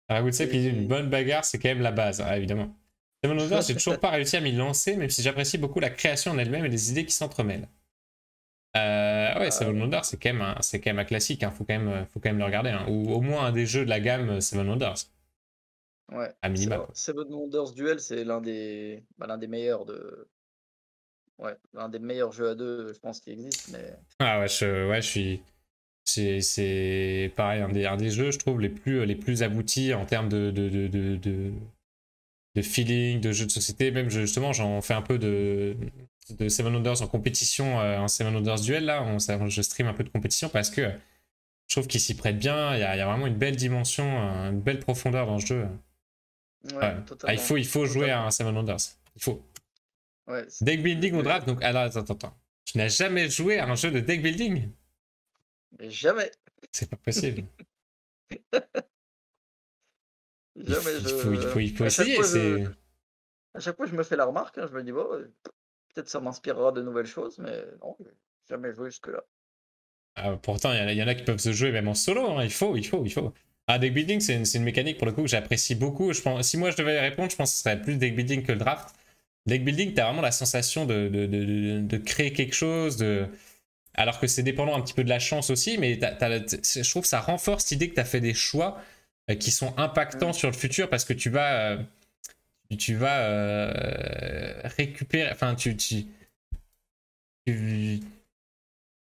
Alors, vous savez, puis une et bonne bagarre, c'est quand même la base, hein, évidemment. Seven Wonders, j'ai toujours pas réussi à m'y lancer, même si j'apprécie beaucoup la création en elle-même et les idées qui s'entremêlent. Ouais, Seven Wonders, c'est quand même un classique, hein, faut quand même le regarder, hein. Ou au moins un des jeux de la gamme Seven Wonders, ouais, à minima, quoi. Seven Wonders Duel, c'est l'un des meilleurs l'un des meilleurs jeux à 2, je pense, qui existe, mais Ah ouais, ouais, je suis. C'est pareil, un des jeux, je trouve, les plus aboutis en termes de feeling, de jeu de société. Même, justement, j'en fais un peu de Seven Wonders en compétition, en Seven Wonders Duel, là. Je stream un peu de compétition parce que je trouve qu'il s'y prête bien. Il y a vraiment une belle dimension, une belle profondeur dans ce jeu. ouais, Ouais. Ah, il totalement, faut, il faut jouer à totalement. un Seven Wonders. Il faut. Ouais, Deck le building au le jeu draft, donc, alors, attends. Tu n'as jamais joué à un jeu de deck building? mais jamais, C'est pas possible. Il faut, jamais il faut, il je faut, il faut à chaque essayer. fois C'est. à chaque fois je me fais la remarque, hein, je me dis: «Bon, peut-être ça m'inspirera de nouvelles choses», mais non, j'ai jamais joué jusque-là. Ah, pourtant, il y en a qui peuvent se jouer même en solo. Hein. Il faut. Ah, deck building, c'est une mécanique pour le coup que j'apprécie beaucoup. Je pense, si moi je devais répondre, je pense que ce serait plus deck building que le draft. Deck building, t'as vraiment la sensation de créer quelque chose, alors que c'est dépendant un petit peu de la chance aussi, mais je trouve que ça renforce l'idée que tu as fait des choix qui sont impactants Mmh. sur le futur parce que tu vas récupérer, enfin, tu,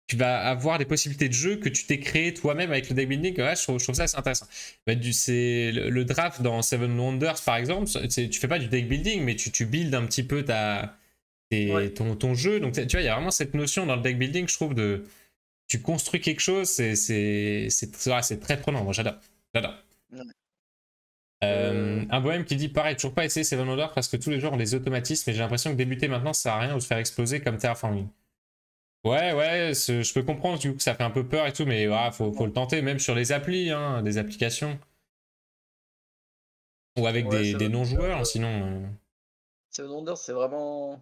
tu vas avoir des possibilités de jeu que tu t'es créé toi-même avec le deck building. Ouais, je trouve ça assez intéressant. Bah, c'est le draft dans Seven Wonders, par exemple, tu fais pas du deck building, mais tu builds un petit peu Ouais, ton jeu. Donc, tu vois, il y a vraiment cette notion dans le deck building, je trouve, tu construis quelque chose, c'est très prenant. Moi, j'adore. J'adore. ouais. Je Un bohème qui dit pareil, toujours pas essayé Seven Wonders parce que tous les jours ont des automatismes et j'ai l'impression que débuter maintenant ça sert à rien ou se faire exploser comme Terraforming. Ouais, ouais, je peux comprendre du coup que ça fait un peu peur et tout, mais faut le tenter, même sur les applis, hein, des applications. Ou avec ouais, des non-joueurs, sinon. Seven Wonders, c'est vraiment,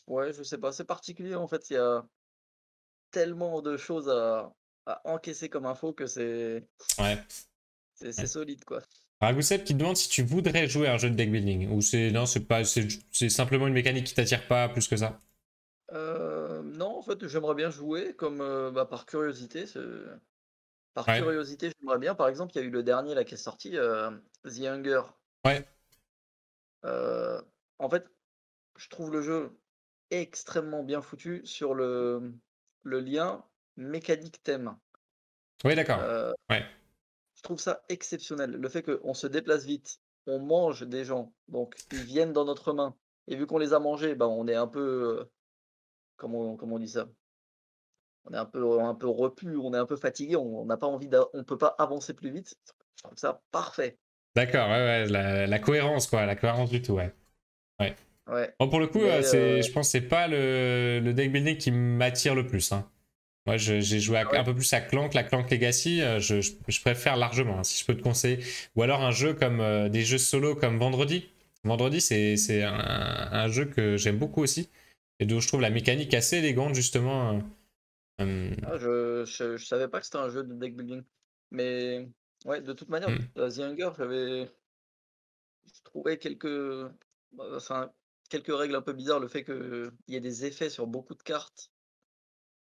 ouais, je sais pas, c'est particulier, en fait, il y a tellement de choses à encaisser comme info que Ouais. c'est Ouais. solide, quoi. Ragoussep qui te demande si tu voudrais jouer à un jeu de deck building. Ou c'est. Non, c'est pas. C'est simplement une mécanique qui t'attire pas plus que ça. Non, en fait, j'aimerais bien jouer comme, par curiosité, Ouais. j'aimerais bien. Par exemple, il y a eu le dernier là qui est sorti, The Hunger. Ouais. Heu, En fait, je trouve le jeu extrêmement bien foutu sur le lien mécanique-thème. Oui, d'accord. Heu, Ouais. je trouve ça exceptionnel. Le fait qu'on se déplace vite, on mange des gens, donc ils viennent dans notre main et vu qu'on les a mangés, bah, on est un peu, comment on dit ça? On est un peu repu, on est un peu fatigué, on n'a pas envie on peut pas avancer plus vite. Je trouve ça parfait. D'accord, ouais, ouais. La cohérence, quoi. La cohérence du tout, ouais. Ouais. Ouais, Bon, pour le coup, mais je pense que c'est pas le deck building qui m'attire le plus. Hein. Moi, j'ai joué ah ouais, un peu plus à Clank, la Clank Legacy, je préfère largement, hein, si je peux te conseiller. Ou alors un jeu comme des jeux solo comme Vendredi. Vendredi, c'est un jeu que j'aime beaucoup aussi. Et dont je trouve la mécanique assez élégante, justement. je savais pas que c'était un jeu de deck building. Mais ouais, de toute manière, Hmm. The Hunger, je trouvais enfin, quelques règles un peu bizarres. Le fait qu'il y ait des effets sur beaucoup de cartes,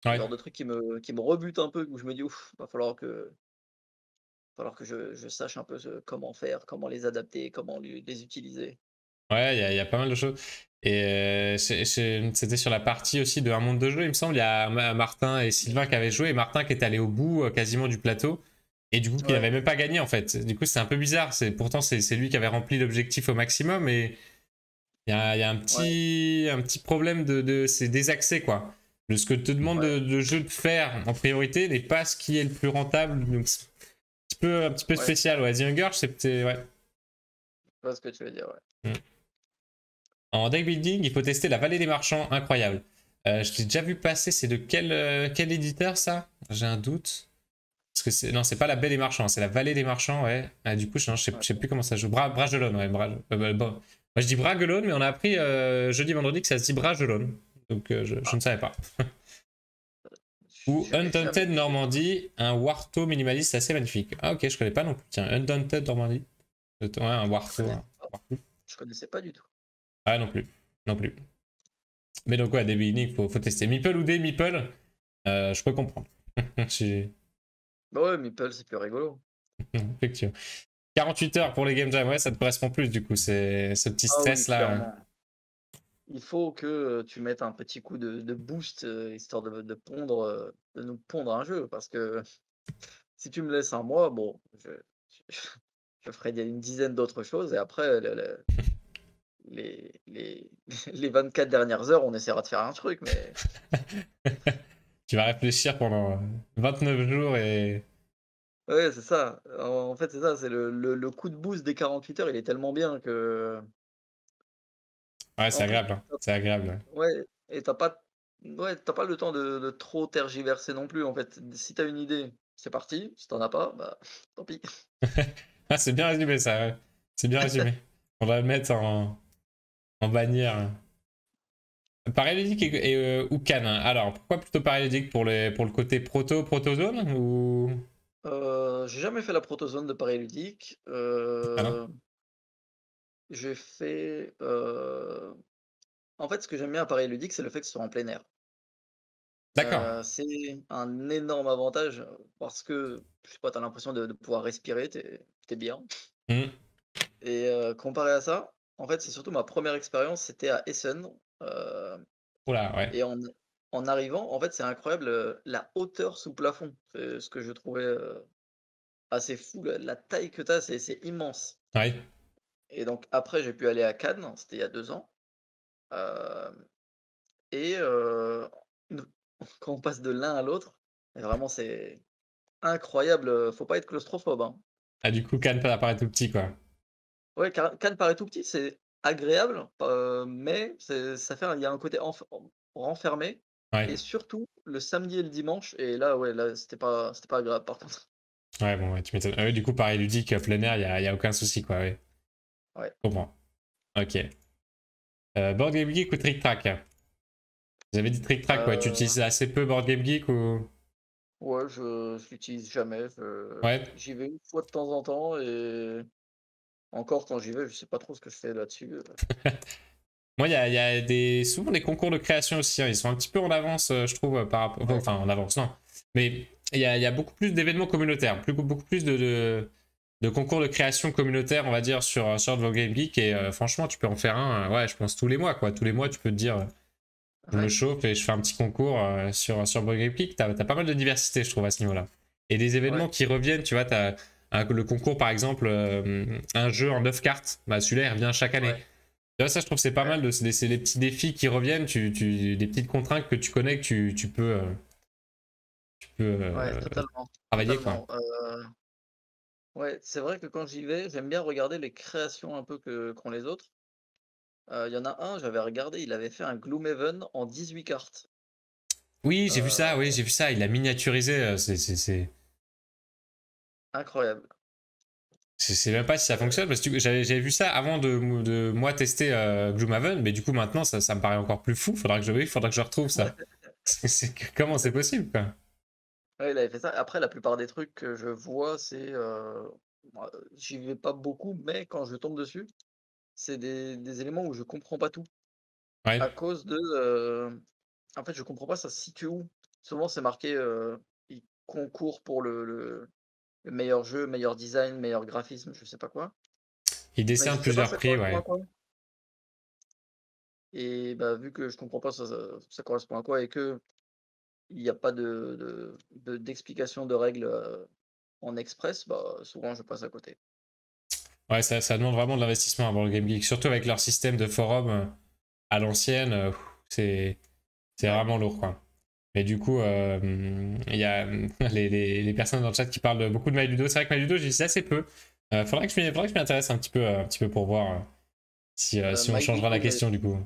c'est le Ouais. genre de truc qui me rebute un peu, où je me dis: «Ouf, va falloir que je sache un peu comment faire, comment les adapter, comment les utiliser». Ouais, il y a pas mal de choses. Et c'était sur la partie aussi de Un Monde de Jeu, il me semble. Il y a Martin et Sylvain qui avaient joué, et Martin qui est allé au bout quasiment du plateau, et du coup qui Ouais, n'avait même pas gagné en fait. Du coup, c'est un peu bizarre. Pourtant, c'est lui qui avait rempli l'objectif au maximum, et il y a ouais, un petit problème c'est des accès quoi. Ce que te demande ouais, de jeu de faire en priorité n'est pas ce qui est le plus rentable. Donc, c'est un petit peu ouais. spécial. Ouais, The Hunger, c'était. Ouais. Je vois ce que tu veux dire, ouais. Mm. En deck building, il faut tester la vallée des marchands, incroyable. Je t'ai déjà vu passer, c'est de quel éditeur ça? J'ai un doute. Parce que non, c'est pas la baie des marchands, c'est la vallée des marchands, ouais. Ah, du coup, je sais plus comment ça joue. Bragelonne, ouais. Bon. Moi, je dis Bragelonne, mais on a appris jeudi, vendredi que ça se dit Bragelonne. Donc, je Ah, ne savais pas. Ou j'avais jamais Undaunted vu. Normandie, un Warto minimaliste assez magnifique. Ah, ok, je connais pas non plus. Tiens, Undaunted Normandie. Ouais, un Je Warto. connaissais pas. Je connaissais pas du tout. Ah, non plus. Non plus. Mais donc, ouais, des beginnings, faut tester. Meeple ou des Meeple, je peux comprendre. Bah ouais, Meeple, c'est plus rigolo. Effectivement. 48 heures pour les game jam, ouais, ça te correspond plus du coup, c'est ce petit Ah oui, stress là. clairement. Il faut que tu mettes un petit coup de boost histoire de pondre, de nous pondre un jeu. Parce que si tu me laisses un mois, bon, je, je ferai une dizaine d'autres choses et après, les, les 24 dernières heures, on essaiera de faire un truc. Mais Tu vas réfléchir pendant 29 jours et. ouais, c'est ça. En fait, c'est ça. C'est le coup de boost des 48 heures, il est tellement bien que. Ouais, c'est En plus, agréable, hein. C'est agréable. ouais, et t'as pas le temps de trop tergiverser non plus, en fait. Si t'as une idée, c'est parti. Si t'en as pas, bah, tant pis. Ah, c'est bien résumé ça, ouais. C'est bien résumé. On va le mettre en bannière. Paralydique ou canin. Alors, pourquoi plutôt paralydique pour le côté protozone ou. J'ai jamais fait la protozone de Paris ludique. Ah non. J'ai fait, en fait, ce que j'aime bien à Paris ludique, c'est le fait que ce soit en plein air. D'accord. C'est un énorme avantage, parce que, je sais pas, tu l'impression de pouvoir respirer, t'es bien. Hmm. Et comparé à ça, en fait, c'est surtout ma première expérience, c'était à Essen, heu Oula, ouais. et en arrivant, en fait, c'est incroyable, la hauteur sous plafond. C'est ce que je trouvais, assez fou, la taille que tu as, c'est immense. Ouais. Et donc après, j'ai pu aller à Cannes, c'était il y a 2 ans, hem et nous quand on passe de l'un à l'autre, vraiment c'est incroyable, faut pas être claustrophobe, hein. Ah, du coup, Cannes apparaît tout petit quoi. Ouais, Cannes paraît tout petit, c'est agréable, mais ça fait il y a un côté renfermé Ouais. et surtout le samedi et le dimanche et là, ouais, là, c'était pas agréable par contre. Ouais, bon, ouais, tu m'étonnes. Ah, ouais, du coup, pareil, ludique, plein air, y a aucun souci quoi, ouais. Ouais, Je comprends. Ok. Board Game Geek ou Trick Track? Vous avez dit Trick Track, ouais. Tu heu, utilises assez peu Board Game Geek ou. ouais, je l'utilise jamais, Ouais. j'y vais une fois de temps en temps et encore quand j'y vais, je sais pas trop ce que je fais là-dessus, Moi, il y a souvent des concours de création aussi, hein. Ils sont un petit peu en avance, je trouve, par rapport. ouais, Enfin, en avance, non. Mais il y a beaucoup plus d'événements communautaires, beaucoup plus de concours de création communautaire, on va dire, sur Board Game Geek. Et franchement, tu peux en faire un, ouais, je pense tous les mois, quoi. Tous les mois, tu peux te dire, je me ouais, chauffe et je fais un petit concours sur Board Game Geek. T'as pas mal de diversité, je trouve, à ce niveau-là. Et des ouais, événements qui reviennent, tu vois, le concours, par exemple, un jeu en 9 cartes. Bah, celui-là, il revient chaque année. ouais, Tu vois, ça, je trouve que c'est pas ouais, mal. C'est les petits défis qui reviennent, des petites contraintes que tu connais, que tu peux ouais, totalement, travailler, quoi. totalement, ouais, c'est vrai que quand j'y vais, j'aime bien regarder les créations un peu que qu'ont les autres. Il y en a un, j'avais regardé, il avait fait un Gloomhaven en 18 cartes. Oui, j'ai vu ça, oui, Heu, j'ai vu ça. Il a miniaturisé. Incroyable. Je sais même pas si ça fonctionne, parce que j'avais vu ça avant de moi tester Gloomhaven, mais du coup, maintenant, ça me paraît encore plus fou. Faudra que je retrouve ça. Comment c'est possible, quoi? Ouais, il avait fait ça. Après, la plupart des trucs que je vois, c'est, moi, j'y vais pas beaucoup, mais quand je tombe dessus, c'est des éléments où je comprends pas tout. Ouais. À cause de, en fait, je comprends pas ça se situe où. Souvent, c'est marqué, il concourt pour le meilleur jeu, meilleur design, meilleur graphisme, je sais pas quoi. Il Mais décerne je sais pas plusieurs ça prix, correspond à ouais. quoi. Et bah, vu que je comprends pas ça correspond à quoi et que il y a pas d'explication de règles, en express, bah, souvent je passe à côté. Ouais, ça demande vraiment de l'investissement avant le Game Geek, surtout avec leur système de forum à l'ancienne, c'est Ouais. vraiment lourd, quoi. Mais du coup, il y a les personnes dans le chat qui parlent beaucoup de MyLudo. C'est vrai que MyLudo, j'y sais assez peu. Faudrait que je m'y intéresse un petit peu pour voir si on changera la MyLudo, question, du coup.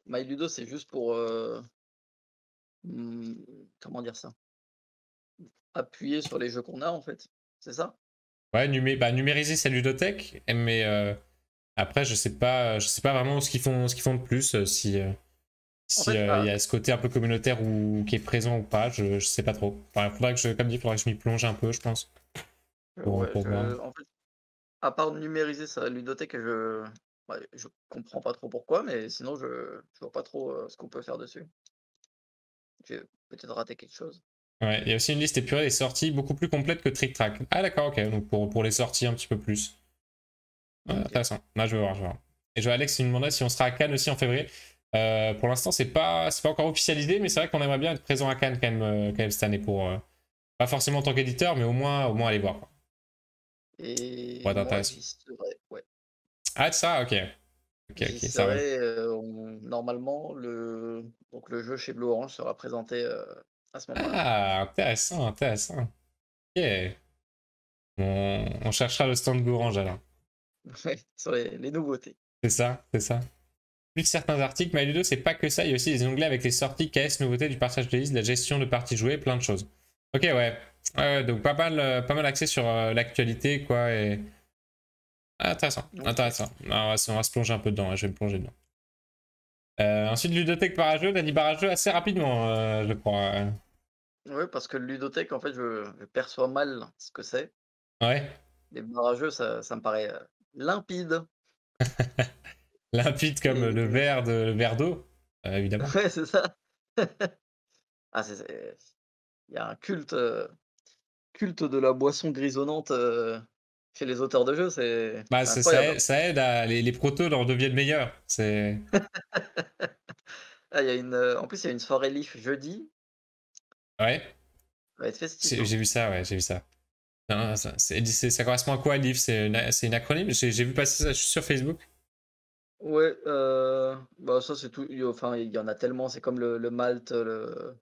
MyLudo, c'est juste pour, mmh, comment dire ça? Appuyer sur les jeux qu'on a, en fait, c'est ça? Ouais, numériser sa ludothèque, mais après, je sais pas vraiment ce qu'ils font de plus, En si fait, il y a ce côté un peu communautaire ou qui est présent ou pas, je sais pas trop. Enfin, comme dit, faudrait que je m'y plonge un peu, je pense, ouais, pour voir. en fait, à part numériser sa ludothèque, je comprends pas trop pourquoi, mais sinon je vois pas trop, ce qu'on peut faire dessus. J'ai peut-être raté quelque chose. Ouais, il y a aussi une liste épurée des sorties beaucoup plus complète que Trick Track. Ah d'accord, ok, donc pour les sorties un petit peu plus. OK. Intéressant. Là, je vais voir, je vais voir. Et je vois Alex qui nous demandait si on sera à Cannes aussi en février. Pour l'instant, c'est pas encore officialisé, mais c'est vrai qu'on aimerait bien être présent à Cannes quand même cette année pour pas forcément en tant qu'éditeur, mais au moins aller voir, quoi. Pour Et être moi, intéressant. j'y serai, ouais. Ah, ça, ok. J'y Ok, ça roule. serai, normalement, le jeu chez Blue Orange sera présenté, à ce moment-là. Ah, intéressant, intéressant. Ok. On cherchera le stand d'Orange alors. Ouais, sur les nouveautés. C'est ça, c'est ça. Plus que certains articles, MyLudo, c'est pas que ça, il y a aussi des onglets avec les sorties, KS, nouveautés du partage de liste, de la gestion de parties jouées, plein de choses. Ok, ouais. Ouais, donc pas mal axé sur l'actualité, quoi. Et... Ah, intéressant, OK. intéressant. Alors, on va se plonger un peu dedans, hein, je vais me plonger dedans. Ensuite, ludothèque barrageux, t'as dit barrageux assez rapidement, je crois. Ouais, parce que le ludothèque, en fait, je perçois mal ce que c'est. Ouais, Les barrageux, ça me paraît, limpide limpide comme et le verre d'eau, évidemment. ouais, c'est ça. Ah, il y a un culte de la boisson grisonnante, chez les auteurs de jeux, Bah, c'est incroyable, hein. ça aide à les protos leur deviennent meilleurs. C'est... Ah, en plus, il y a une soirée Leaf jeudi, Ouais, ça va être festif, hein. j'ai vu ça, ouais, j'ai vu ça. Non, ça correspond à quoi, Leaf? C'est une acronyme? J'ai vu passer ça sur Facebook. Ouais, bah, ça, c'est tout, enfin, il y en a tellement, c'est comme le malt, je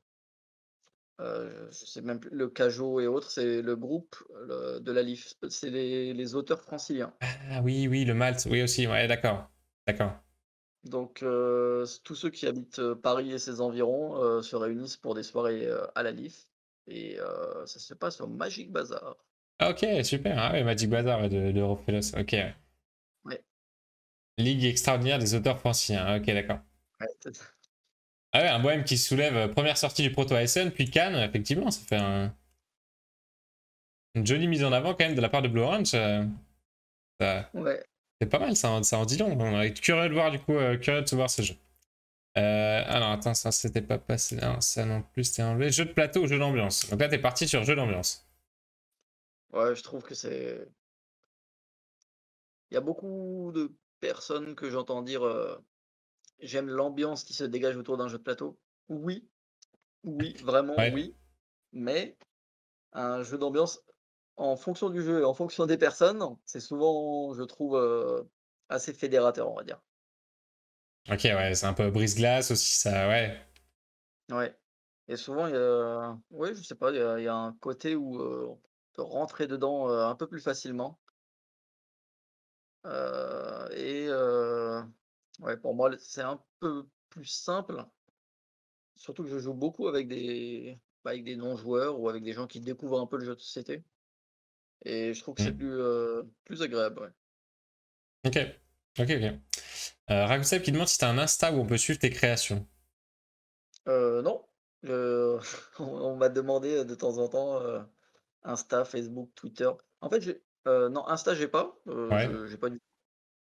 sais même plus, le Cajot et autres, c'est le groupe, de la Leaf. C'est les auteurs franciliens. Ah oui, oui, le Malte, oui aussi, ouais, d'accord. D'accord. Donc, tous ceux qui habitent, Paris et ses environs, se réunissent pour des soirées, à la Leaf et ça se passe au Magic Bazar. Ah, ok, super. Ah ouais, Magic Bazar ouais, de Europhilos. Ok. Ouais. Ouais, Ligue extraordinaire des auteurs franciliens. Ok, d'accord. ouais, c'est ça. Ah ouais, un bohème qui soulève première sortie du Proto ASN, puis Cannes, effectivement, ça fait une jolie mise en avant quand même de la part de Blue Orange. Ouais, C'est pas mal, ça en dit long. On est curieux de voir, du coup, curieux de se voir ce jeu. Alors, attends, ça c'était pas passé. Non, ça non plus, c'était enlevé. Jeu de plateau ou jeu d'ambiance. Donc là, t'es parti sur jeu d'ambiance. ouais, je trouve que il y a beaucoup de personnes que j'entends dire, «J'aime l'ambiance qui se dégage autour d'un jeu de plateau». Oui, oui, vraiment Ouais. oui, mais un jeu d'ambiance, en fonction du jeu et en fonction des personnes, c'est souvent, je trouve, assez fédérateur, on va dire. Ok, ouais, c'est un peu brise-glace aussi, ça, ouais. Ouais et souvent il y a ouais, je sais pas, il y a un côté où, on peut rentrer dedans, un peu plus facilement, ouais, pour moi, c'est un peu plus simple, surtout que je joue beaucoup avec des non-joueurs ou avec des gens qui découvrent un peu le jeu de société et je trouve que c'est Hmm. plus agréable, ouais. Ok, ok, ok. Ragouseb qui demande si t'as un Insta où on peut suivre tes créations. Non, je on m'a demandé, de temps en temps, Insta, Facebook, Twitter. En fait, non, Insta, j'ai pas, Ouais, je j'ai pas du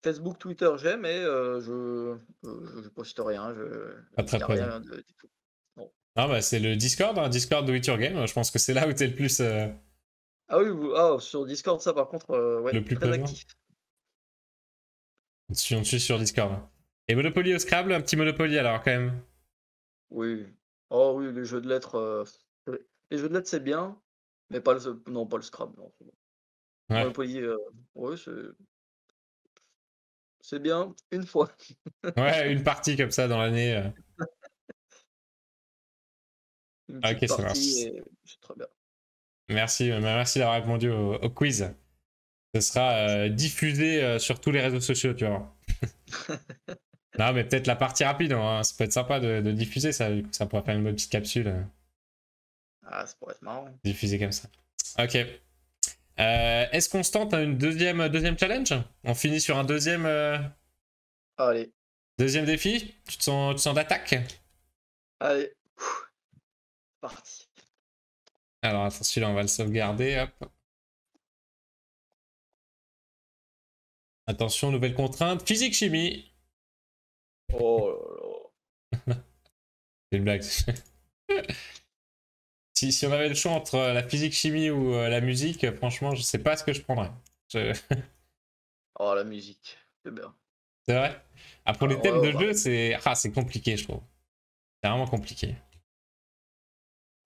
Facebook, Twitter, j'ai, mais je poste rien, pas il très y a présent. rien de du tout. Non. Ah bah c'est le Discord, hein, Discord Do It Your Game. Je pense que c'est là où t'es Ah oui, sur Discord, ça par contre, ouais, le plus très présent. actif. On te suit sur Discord. Et Monopoly au Scrabble, un petit Monopoly alors quand même. Oui. Oh oui, les jeux de lettres, les jeux de lettres, c'est bien, mais pas le non, pas le Scrabble, non, c'est bon. Ouais. Monopoly, ouais, c'est bien, une fois. Ouais, une partie comme ça dans l'année. Une Ok, petite ça partie marche. et c'est très bien. Merci, merci d'avoir répondu au quiz. Ce sera diffusé sur tous les réseaux sociaux, tu vois. Non, mais peut-être la partie rapide, hein. Ça peut être sympa de diffuser ça. Du coup, ça pourrait faire une bonne petite capsule Ah, ça pourrait être marrant. diffusée comme ça. Ok. Est-ce qu'on se tente à une deuxième challenge? On finit sur un Allez, deuxième défi? Tu te sens d'attaque? allez, parti. Alors, attends, celui-là, on va le sauvegarder. Hop. Attention, nouvelle contrainte. Physique-chimie. Oh C'est une blague. Si on avait le choix entre la physique-chimie ou la musique, franchement, je sais pas ce que je prendrais. Je- oh la musique, c'est bien. C'est vrai. Ah, pour Ah les ouais, thèmes ouais, de bah, jeu, c'est compliqué, je trouve. C'est vraiment compliqué.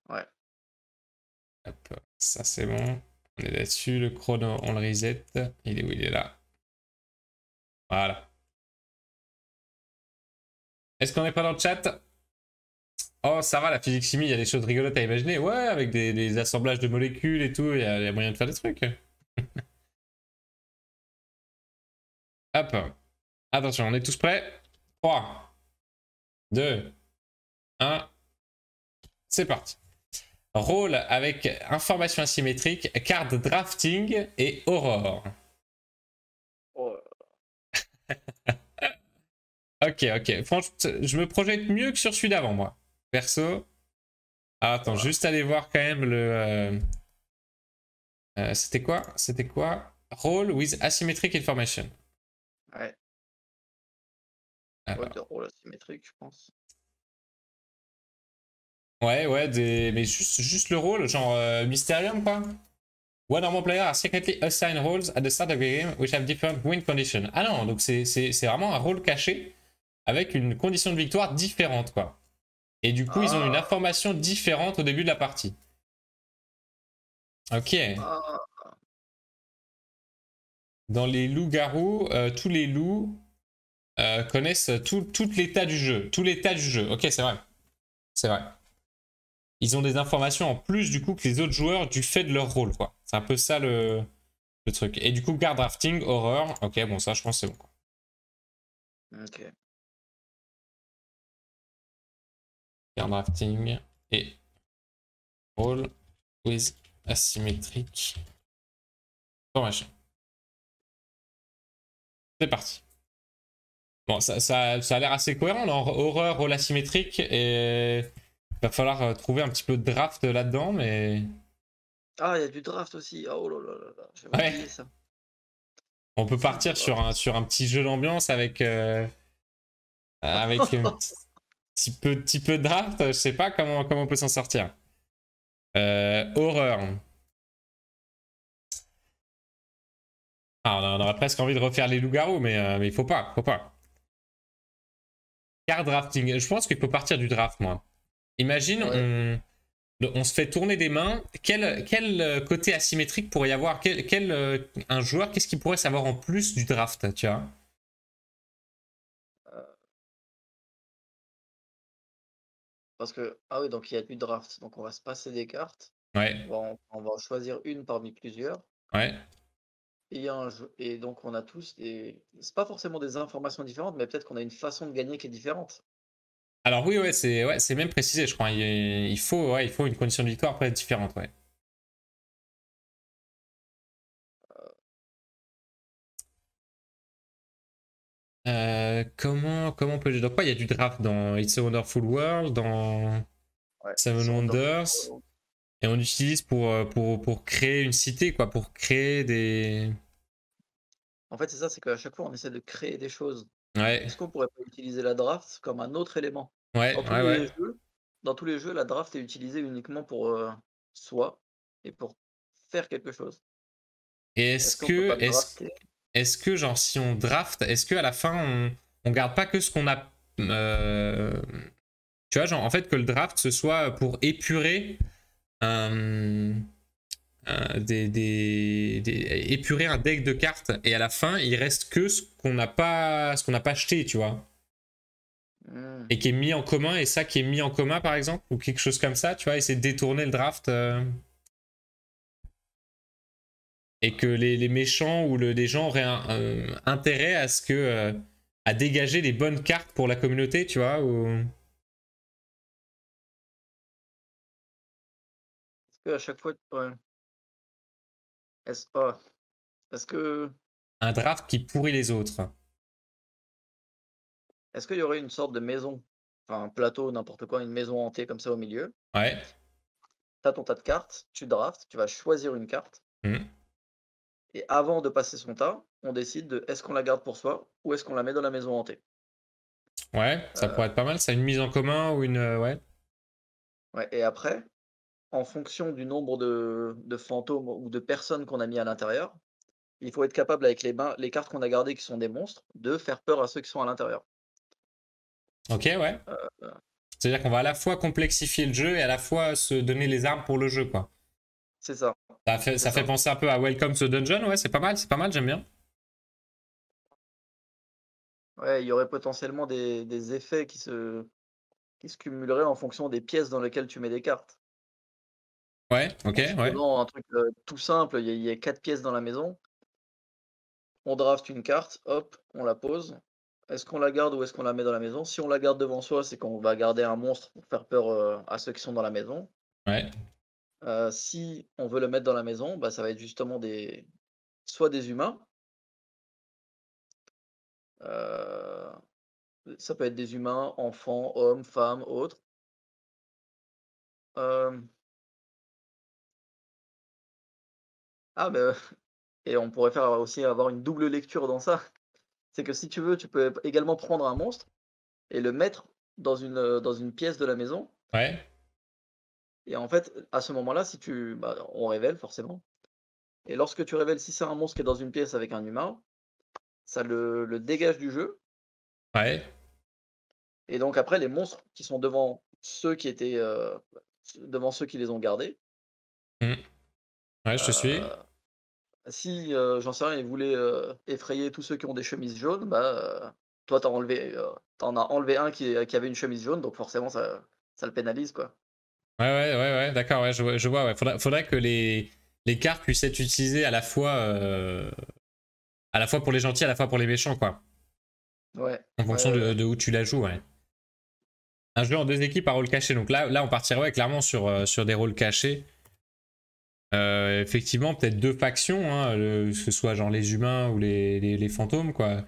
ouais. Hop, ça c'est bon. On est là-dessus. Le chrono, on le reset. Il est où? Il est là. Voilà. Est-ce qu'on est pas dans le chat? Oh, ça va, la physique-chimie, il y a des choses rigolotes à imaginer. Ouais, avec des assemblages de molécules et tout, il y a moyen de faire des trucs. Hop. Attention, on est tous prêts? 3, 2, 1. C'est parti. Rôle avec information asymétrique, carte drafting et aurore. Oh, Ok, ok. Franchement, je me projette mieux que sur celui d'avant, moi. Perso. Ah, attends, ouais, juste aller voir quand même le. C'était quoi? C'était quoi? Role with asymmetric information. ouais. Ouais, Alors. des rôles asymétriques, je pense. Ouais, ouais, mais juste le rôle, genre Mysterium, quoi. One or more players are secretly assigned roles at the start of the game which have different win conditions. Ah non, donc c'est vraiment un rôle caché avec une condition de victoire différente, quoi. Et du coup, ils ont une Ah, information différente au début de la partie. Ok. ah, Dans les loups-garous, tous les loups connaissent tout l'état du jeu. Tout l'état du jeu. Ok, c'est vrai. C'est vrai. Ils ont des informations en plus du coup que les autres joueurs du fait de leur rôle, quoi. C'est un peu ça le truc. Et du coup, guard drafting, horreur. Ok, bon, ça, je pense que c'est bon, quoi. ok. Guard drafting et roll with asymmetric formation. C'est parti. Bon, ça a l'air assez cohérent, là. Horreur, rôle asymétrique, et il va falloir trouver un petit peu de draft là-dedans, mais... Ah, il y a du draft aussi. Ah, oh là là là là, j'avais Ouais, oublié ça. on peut Du partir sur draft. un petit jeu d'ambiance avec un petit peu de draft, je sais pas comment on peut s'en sortir. Horreur. Ah, on aurait presque envie de refaire les loups-garous, mais il faut pas, faut pas. Card drafting, je pense qu'il faut partir du draft, moi. Imagine, Ouais. on se fait tourner des mains. Quel côté asymétrique pourrait y avoir? Un joueur, qu'est-ce qu'il pourrait savoir en plus du draft, tu vois? euh, Parce que, ah oui, donc il y a du draft. Donc on va se passer des cartes. Ouais, On va en choisir une parmi plusieurs. ouais. Et, et donc on a tous des. C'est pas forcément des informations différentes, mais peut-être qu'on a une façon de gagner qui est différente. Alors oui, ouais, c'est même précisé, je crois. Il faut une condition de victoire après différente, ouais. Comment on peut... Donc, ouais, il y a du draft dans It's a Wonderful World, dans Ouais, Seven c'est Wonderful Wonders, World. et on utilise pour créer une cité, quoi, pour créer des... En fait, c'est ça, c'est qu'à chaque fois, on essaie de créer des choses. Ouais, Est-ce qu'on pourrait pas utiliser la draft comme un autre élément? ouais, Dans tous ouais, ouais. les jeux, dans tous les jeux, la draft est utilisée uniquement pour soi et pour faire quelque chose. Et Est-ce qu'on peut pas drafter? est-ce que, genre, si on draft, est-ce qu'à la fin, on garde pas que ce qu'on a. Tu vois, genre, en fait, que le draft, ce soit pour épurer épurer un deck de cartes et à la fin, il reste que ce qu'on n'a pas acheté, tu vois. Et qui est mis en commun, et ça qui est mis en commun, par exemple, ou quelque chose comme ça, tu vois, essayer de détourner le draft. Et que les méchants ou les gens auraient intérêt à ce que. À dégager les bonnes cartes pour la communauté, tu vois, ou... Est-ce que à chaque fois, ouais. Est-ce pas? Est-ce que Un draft qui pourrit les autres. est-ce qu'il y aurait une sorte de maison, enfin un plateau, n'importe quoi, une maison hantée comme ça au milieu? Ouais. T'as ton tas de cartes, tu drafts, tu vas choisir une carte, Mmh. et avant de passer son tas, on décide de est-ce qu'on la garde pour soi ou est-ce qu'on la met dans la maison hantée? Ouais, ça pourrait être pas mal, ça, une mise en commun ou une... ouais. Ouais, et après, en fonction du nombre de fantômes ou de personnes qu'on a mis à l'intérieur, il faut être capable avec les cartes qu'on a gardées qui sont des monstres, de faire peur à ceux qui sont à l'intérieur. Ok, ouais. C'est-à-dire qu'on va à la fois complexifier le jeu et à la fois se donner les armes pour le jeu, quoi. C'est ça. Ça fait penser un peu à Welcome to the Dungeon, ouais, c'est pas mal, j'aime bien. Ouais, il y aurait potentiellement des effets qui se cumuleraient en fonction des pièces dans lesquelles tu mets des cartes. Ouais, ok, En ouais. supposant un truc, tout simple, il y a 4 pièces dans la maison, on draft une carte, hop, on la pose. Est-ce qu'on la garde ou est-ce qu'on la met dans la maison? Si on la garde devant soi, c'est qu'on va garder un monstre pour faire peur, à ceux qui sont dans la maison. Ouais. Si on veut le mettre dans la maison, bah, ça va être justement soit des humains, heu, ça peut être des humains, enfants, hommes, femmes, autres. Hem, bah, et on pourrait faire aussi avoir une double lecture dans ça. C'est que si tu veux, tu peux également prendre un monstre et le mettre dans une pièce de la maison, Ouais. et en fait, à ce moment-là, si tu bah, on révèle forcément, et lorsque tu révèles si c'est un monstre qui est dans une pièce avec un humain, ça le dégage du jeu, Ouais. et donc après les monstres qui sont devant ceux qui étaient, devant ceux qui les ont gardés, Mmh. Ouais, je te suis. heu, si, j'en sais rien, ils voulaient, effrayer tous ceux qui ont des chemises jaunes, bah, toi tu as enlevé un qui avait une chemise jaune, donc forcément ça le pénalise, quoi. Ouais, d'accord, ouais, je vois, ouais. Faudrait que les cartes puissent être utilisées à la fois pour les gentils, à la fois pour les méchants, quoi. Ouais, En ouais, fonction ouais, ouais. de où tu la joues, ouais. Un jeu en deux équipes à rôle caché. Donc là on partirait ouais, clairement sur des rôles cachés. Effectivement, peut-être deux factions, hein, que ce soit genre les humains ou les fantômes, quoi.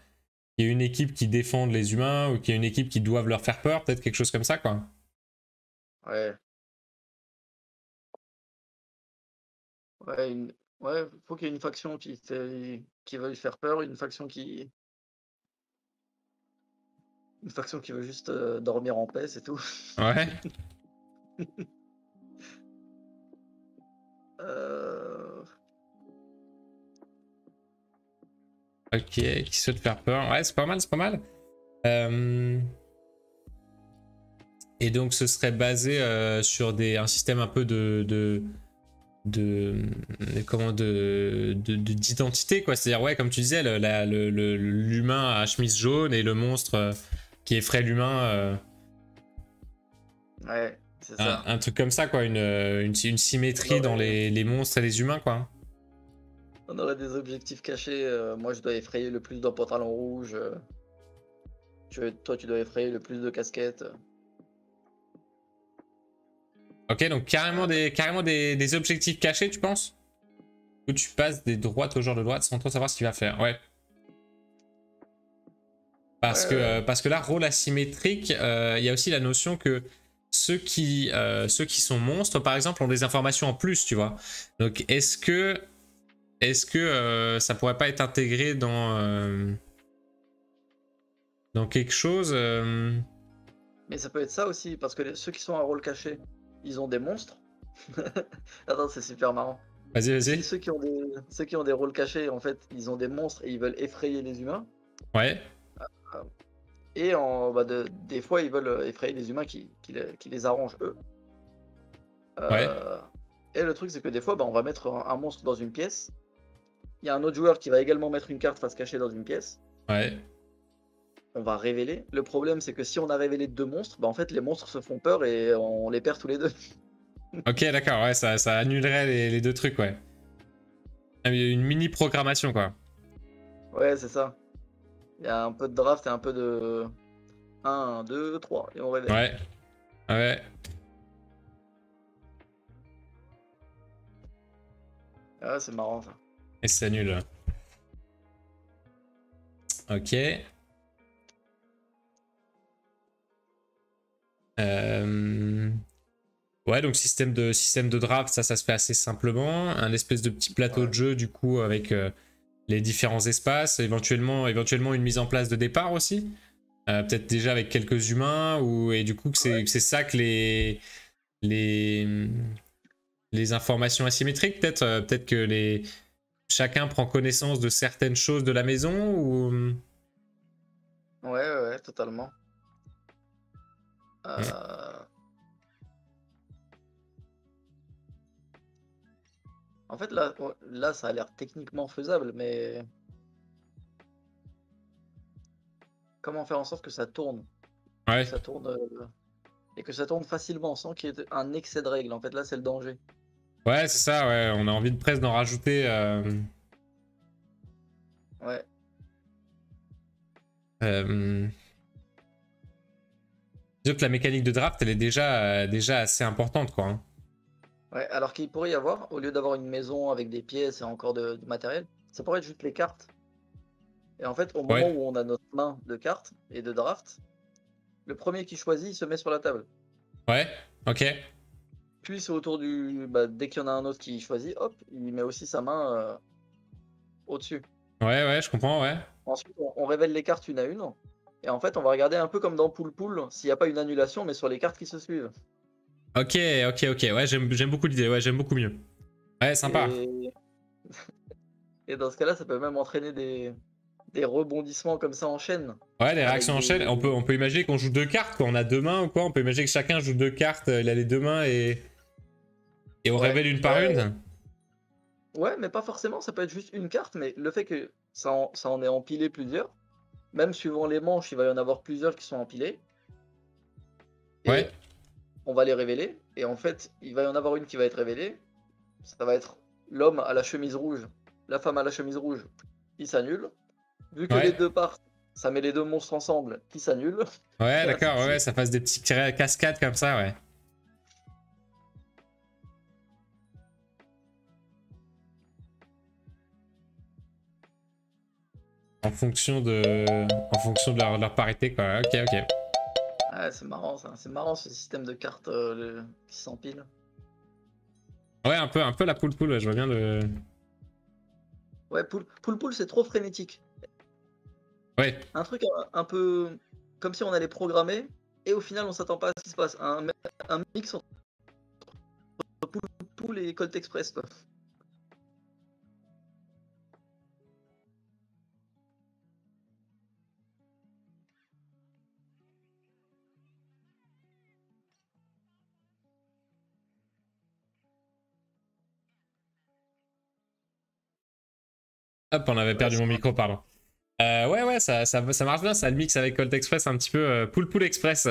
Il y a une équipe qui défende les humains ou qu'il y a une équipe qui doivent leur faire peur, peut-être quelque chose comme ça, quoi. Ouais, ouais, faut qu'il y ait une faction qui veuille faire peur, une faction qui veut juste, dormir en paix, c'est tout. Ouais. Heu, Ok, qui souhaite faire peur. Ouais, c'est pas mal, c'est pas mal. Euh, Et donc ce serait basé sur un système un peu de comment d'identité quoi. C'est-à-dire ouais, comme tu disais, l'humain à chemise jaune et le monstre qui effraie l'humain. ouais, c'est ça. Un truc comme ça, quoi, une On symétrie dans aurait les monstres et les humains, quoi. on aurait des objectifs cachés, moi je dois effrayer le plus d'un pantalon rouge, toi tu dois effrayer le plus de casquettes, Ok, donc carrément des objectifs cachés, tu penses? Où tu passes des droites au genre de droite sans trop savoir ce qu'il va faire. Ouais. ouais, ouais. Parce que là, rôle asymétrique, il y a aussi la notion que ceux qui sont monstres, par exemple, ont des informations en plus, tu vois. Donc, est-ce que ça pourrait pas être intégré dans quelque chose Mais ça peut être ça aussi, parce que ceux qui sont à rôle caché, ils ont des monstres. Attends, c'est super marrant. Vas-y, Si vas-y. ceux qui ont des rôles cachés, en fait, ils ont des monstres et ils veulent effrayer les humains, Ouais. euh, Et des fois, ils veulent effrayer les humains qui les arrangent eux. Ouais, Et le truc, c'est que des fois, on va mettre un monstre dans une pièce. Il y a un autre joueur qui va également mettre une carte face cachée dans une pièce. ouais. On va révéler. Le problème, c'est que si on a révélé 2 monstres, en fait, les monstres se font peur et on les perd tous les deux. Ok, d'accord, ouais, ça annulerait les deux trucs, ouais. Ah, mais une mini programmation, quoi. Ouais, c'est ça. Il y a un peu de draft et un peu de 1, 2, 3 et on révèle. Ouais, ouais. Ah, c'est marrant ça. Et c'est nul. Ok. Ouais, donc système de draft, ça se fait assez simplement. Un espèce de petit plateau Ouais. de jeu, du coup, avec les différents espaces. Éventuellement une mise en place de départ aussi. Peut-être déjà avec quelques humains. Et du coup, que c'est ça que les, les informations asymétriques, peut-être que chacun prend connaissance de certaines choses de la maison ou... Ouais, totalement. Ouais. En fait, là, ça a l'air techniquement faisable, mais comment faire en sorte que ça tourne? Ouais, Que ça tourne et que ça tourne facilement sans qu'il y ait un excès de règles. En fait, là, c'est le danger. ouais, c'est ça, ouais. On a envie de presque d'en rajouter. Ouais. Disons que la mécanique de draft, elle est déjà assez importante, quoi. Hein. Ouais, alors qu'il pourrait y avoir, au lieu d'avoir une maison avec des pièces et encore du matériel, ça pourrait être juste les cartes. Et en fait, au moment Ouais, où on a notre main de cartes et de draft, le premier qui choisit, il se met sur la table. ouais, ok. Puis c'est autour dès qu'il y en a un autre qui choisit, hop, il met aussi sa main au-dessus. Ouais, je comprends, ouais. Ensuite, on révèle les cartes une à une. Et en fait, on va regarder un peu comme dans Pool Pool, s'il n'y a pas une annulation, mais sur les cartes qui se suivent. Ok, ouais, j'aime beaucoup l'idée, ouais, j'aime beaucoup mieux. Ouais, sympa. Et, et dans ce cas-là, ça peut même entraîner des rebondissements comme ça en chaîne. Ouais, les Avec réactions en chaîne, on peut imaginer qu'on joue 2 cartes, quoi. On a 2 mains ou quoi. On peut imaginer que chacun joue 2 cartes, il a les 2 mains et on Ouais, révèle une par une. ouais, mais pas forcément, ça peut être juste une carte, mais le fait que ça en ait empilé plusieurs, même suivant les manches, il va y en avoir plusieurs qui sont empilés, Ouais, et on va les révéler, et en fait, il va y en avoir une qui va être révélée, ça va être l'homme à la chemise rouge, la femme à la chemise rouge, qui s'annule. Vu que les ouais. deux partent, ça met les 2 monstres ensemble, qui s'annulent, Ouais, et ainsi d'accord, de ouais, suite. ça fasse des petites cascades comme ça, ouais. En fonction de leur parité, quoi. Ok, ok. Ouais, c'est marrant ça, c'est marrant ce système de cartes qui s'empilent. Ouais, un peu la poule, ouais, je vois bien le. Ouais, Pool Pool, c'est trop frénétique. Ouais, Un truc un peu comme si on allait programmer et au final on s'attend pas à ce qui se passe. Un mix entre Pool et Colt Express quoi. hop, on avait Ouais, perdu mon micro, pardon. Ouais, ça marche bien, ça le mix avec Colt Express un petit peu. Poule Express.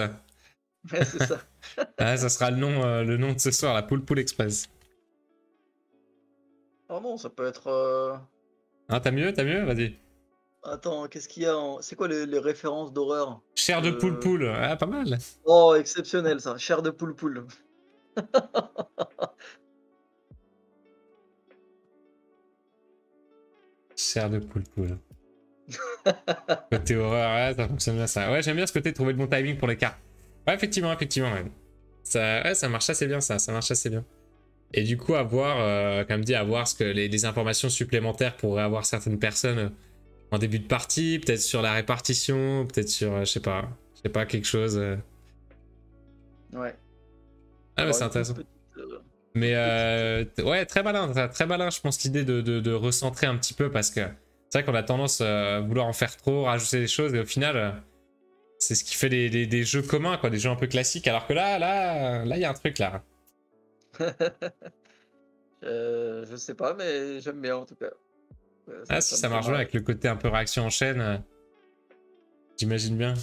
ouais, c'est ça. Ah, ça sera le nom de ce soir, la Poule Express. Oh non, ça peut être. Ah, t'as mieux, vas-y. Attends, qu'est-ce qu'il y a c'est quoi les références d'horreur? Chair de Euh, poule, ah, pas mal. Oh, exceptionnel ça. Chair de Pool Pool. Chair de poule. Côté horreur, ouais, ça fonctionne bien ça. Ouais, j'aime bien ce côté de trouver le bon timing pour les cartes. Ouais, effectivement, ouais. Ça marche assez bien, ça marche assez bien. Et du coup, comme dit, avoir ce que les informations supplémentaires pourraient avoir certaines personnes en début de partie, peut-être sur la répartition, peut-être sur, je sais pas, quelque chose. Ouais. Ah, mais Avoir c'est une intéressant. Mais toute petite. ouais, très malin, je pense, l'idée de recentrer un petit peu parce que c'est vrai qu'on a tendance à vouloir en faire trop, rajouter des choses et au final, C'est ce qui fait des jeux communs, quoi, des jeux un peu classiques. Alors que là, il y a un truc là. Je sais pas, mais j'aime bien en tout cas. Ah, si Ça me ça fait marche bien marrer. avec le côté un peu réaction en chaîne, j'imagine bien.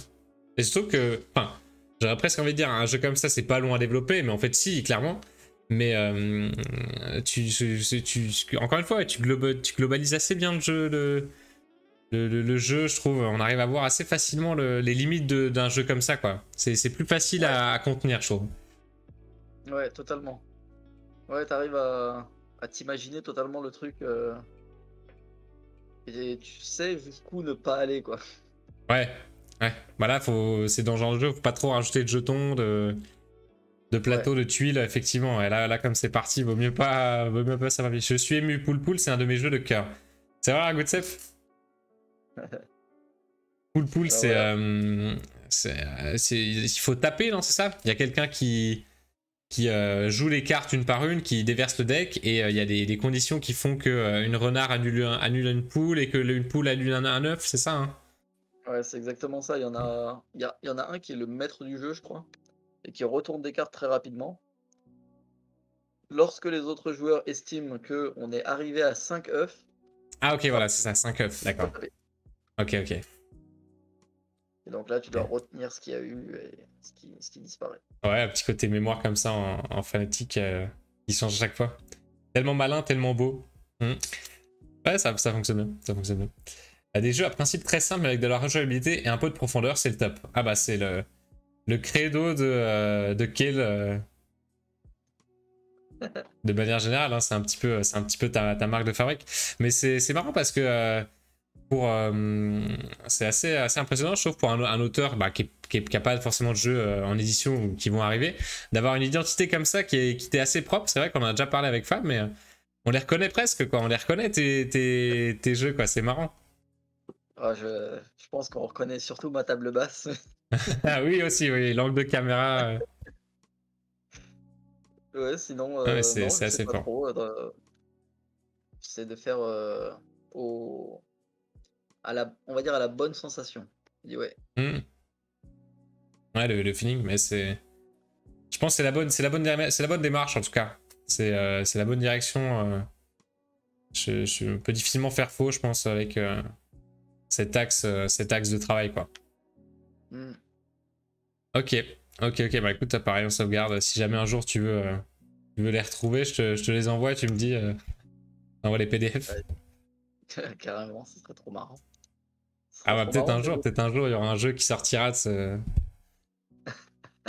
Et surtout que, enfin, j'aurais presque envie de dire, un jeu comme ça, c'est pas long à développer, mais en fait, si, clairement. Mais encore une fois, tu globalises assez bien le jeu, le jeu, je trouve. On arrive à voir assez facilement les limites d'un jeu comme ça, quoi. C'est plus facile Ouais, à contenir, je trouve. ouais, totalement. Ouais, t'arrives à t'imaginer totalement le truc et tu sais jusqu'où ne pas aller, quoi. Ouais, ouais. Bah là, c'est dans ce genre de jeu, faut pas trop rajouter de jetons, de Ouais. plateaux, de tuiles, effectivement. Et là comme c'est parti, vaut mieux pas savoir. Je suis ému. Poul Poul, c'est un de mes jeux de cœur. C'est vrai, Goodsef? Poul Poul, Voilà. il faut taper, non, c'est ça? Il y a quelqu'un qui joue les cartes une par une, qui déverse le deck, et il y a des conditions qui font que une renard annule une poule et que une poule annule un œuf, c'est ça, hein? Ouais, c'est exactement ça. Il y en a un qui est le maître du jeu, je crois, et qui retourne des cartes très rapidement. Lorsque les autres joueurs estiment que on est arrivé à 5 œufs, Ah, ok, voilà, hop, c'est ça, 5 œufs, tu dois d'accord. taper. Ok, ok. Et donc là, tu dois retenir ce qu'il y a eu et ce qui disparaît. Ouais, un petit côté mémoire comme ça en phonétique qui change à chaque fois. Tellement malin, tellement beau. Mm. Ouais, ça fonctionne bien. Ça fonctionne bien. Des jeux à principe très simples avec de la rejouabilité et un peu de profondeur, c'est le top. Ah bah c'est le credo de Kill de manière générale. Hein, c'est un petit peu ta marque de fabrique. Mais c'est marrant parce que pour c'est assez impressionnant, je trouve, pour un auteur bah, qui a pas forcément de jeux en édition ou qui vont arriver, d'avoir une identité comme ça qui t'est assez propre. C'est vrai qu'on en a déjà parlé avec Fab, mais on les reconnaît presque, quoi. On les reconnaît, tes jeux, quoi. C'est marrant. Ah, je pense qu'on reconnaît surtout ma table basse. Ah oui, aussi, oui, l'angle de caméra. Ouais, sinon, Ouais, non, c'est je sais assez pas fort. trop. J'essaie de faire au, on va dire à la bonne sensation. Je dis ouais. Hmm. Ouais, le feeling, mais c'est. Je pense que c'est la bonne démarche en tout cas. C'est la bonne direction. Je peux difficilement faire faux, je pense, avec cet axe de travail, quoi. Hmm. Ok, ok. Bah écoute, pareil, on sauvegarde. Si jamais un jour tu veux les retrouver, je te les envoie. Tu me dis, envoie les PDF. Ouais, carrément, ce serait trop marrant. Ce Ah serait bah trop marrant de peut-être développer. un jour, il y aura un jeu qui sortira de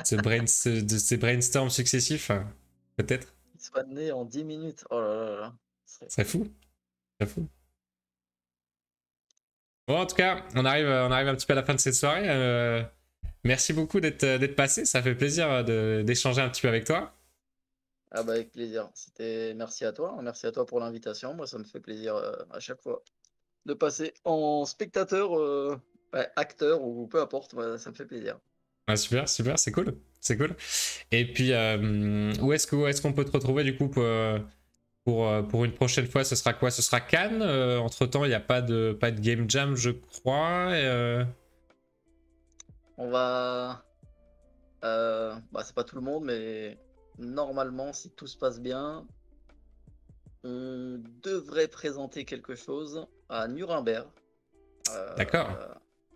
ces brainstorms successifs. Peut-être. Il soit né en 10 minutes. Oh là là là. Ce serait Ce serait fou. fou. Ce serait fou. Bon, en tout cas, on arrive un petit peu à la fin de cette soirée. Merci beaucoup d'être passé. Ça fait plaisir d'échanger un petit peu avec toi. Ah bah avec plaisir. Merci à toi. Merci à toi pour l'invitation. Moi, ça me fait plaisir à chaque fois de passer en spectateur, ouais, acteur ou peu importe. Ouais, ça me fait plaisir. Ah, super, super, c'est cool. C'est cool. Et puis, où est-ce qu'on peut te retrouver du coup pour une prochaine fois? Ce sera quoi? Ce sera Cannes. Entre-temps, il n'y a pas de Game Jam, je crois. On va, bah, c'est pas tout le monde, mais normalement, si tout se passe bien, on devrait présenter quelque chose à Nuremberg. D'accord. Euh,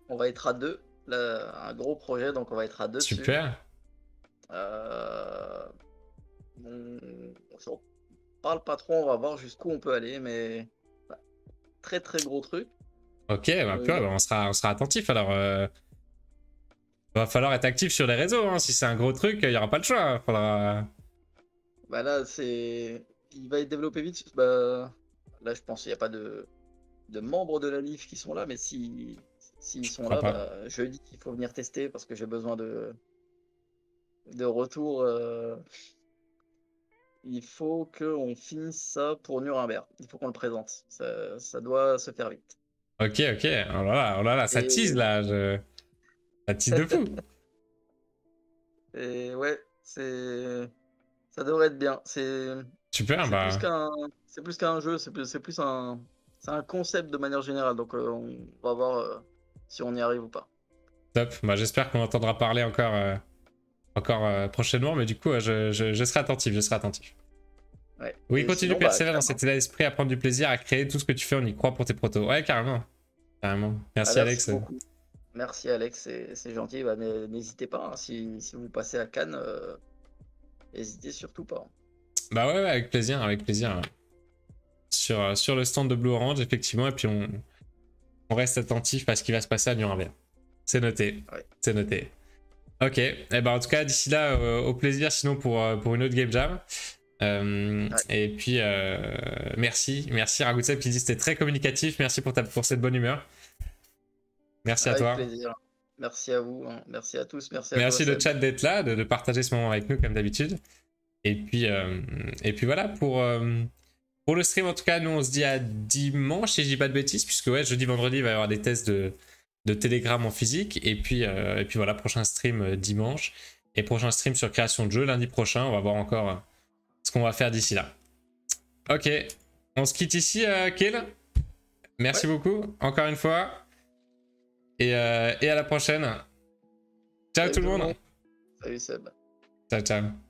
on va être à deux. Là, un gros projet, donc on va être à deux dessus. Super. Euh, on s'en parle pas trop, on va voir jusqu'où on peut aller, mais bah, très très gros truc. Ok, bah, purée, Une bah, on sera attentif. Alors, va falloir être actif sur les réseaux. Hein. Si c'est un gros truc, il n'y aura pas le choix. Faudra... Bah là, il va être développé vite. Bah, là, je pense qu'il n'y a pas de membres de la LIF qui sont là, mais s'ils Je sont crois là, pas. bah, jeudi, il faut venir tester parce que j'ai besoin de retour. Il faut qu'on finisse ça pour Nuremberg. Il faut qu'on le présente. Ça doit se faire vite. Ok, ok. Oh là là, ça tease Et, là. Ça tease de fou. et ouais, ça devrait être bien. Super, C'est plus bah. qu'un jeu, c'est un concept de manière générale. Donc on va voir si on y arrive ou pas. top. Bah, j'espère qu'on entendra parler encore prochainement, mais du coup, je serai attentif, je serai attentif. Ouais. Oui, Et continue, sinon, bah, persévère dans carrément. cet état d'esprit, à prendre du plaisir, à créer tout ce que tu fais, on y croit pour tes protos. Ouais, carrément. Carrément. Ah, Merci merci Alex. beaucoup. Merci Alex, c'est gentil. Bah, n'hésitez pas, hein, si vous passez à Cannes, n'hésitez surtout pas. Bah ouais, ouais, avec plaisir, avec plaisir. Sur le stand de Blue Orange, effectivement, et puis on reste attentif à ce qui va se passer à Nuremberg. C'est noté, Ouais. c'est noté. Ok, et ben en tout cas, d'ici là, au plaisir sinon pour une autre Game Jam. Ouais. Et puis, merci Ragoutseb qui dit c'était très communicatif, merci pour cette bonne humeur. Merci à Avec toi. plaisir. Merci à vous, hein. Merci à tous, merci à toi Merci le Seb. chat d'être là, de partager ce moment avec nous comme d'habitude. Et puis voilà, pour le stream en tout cas, nous on se dit à dimanche si je dis pas de bêtises, puisque ouais, jeudi, vendredi, il va y avoir des tests de Telegram en physique. Et puis voilà, prochain stream dimanche. Et prochain stream sur création de jeu lundi prochain. On va voir encore ce qu'on va faire d'ici là. Ok, on se quitte ici, Kill. Merci beaucoup, encore une fois. Et à la prochaine. Ciao Salut tout le monde. Salut Seb. Ciao, ciao.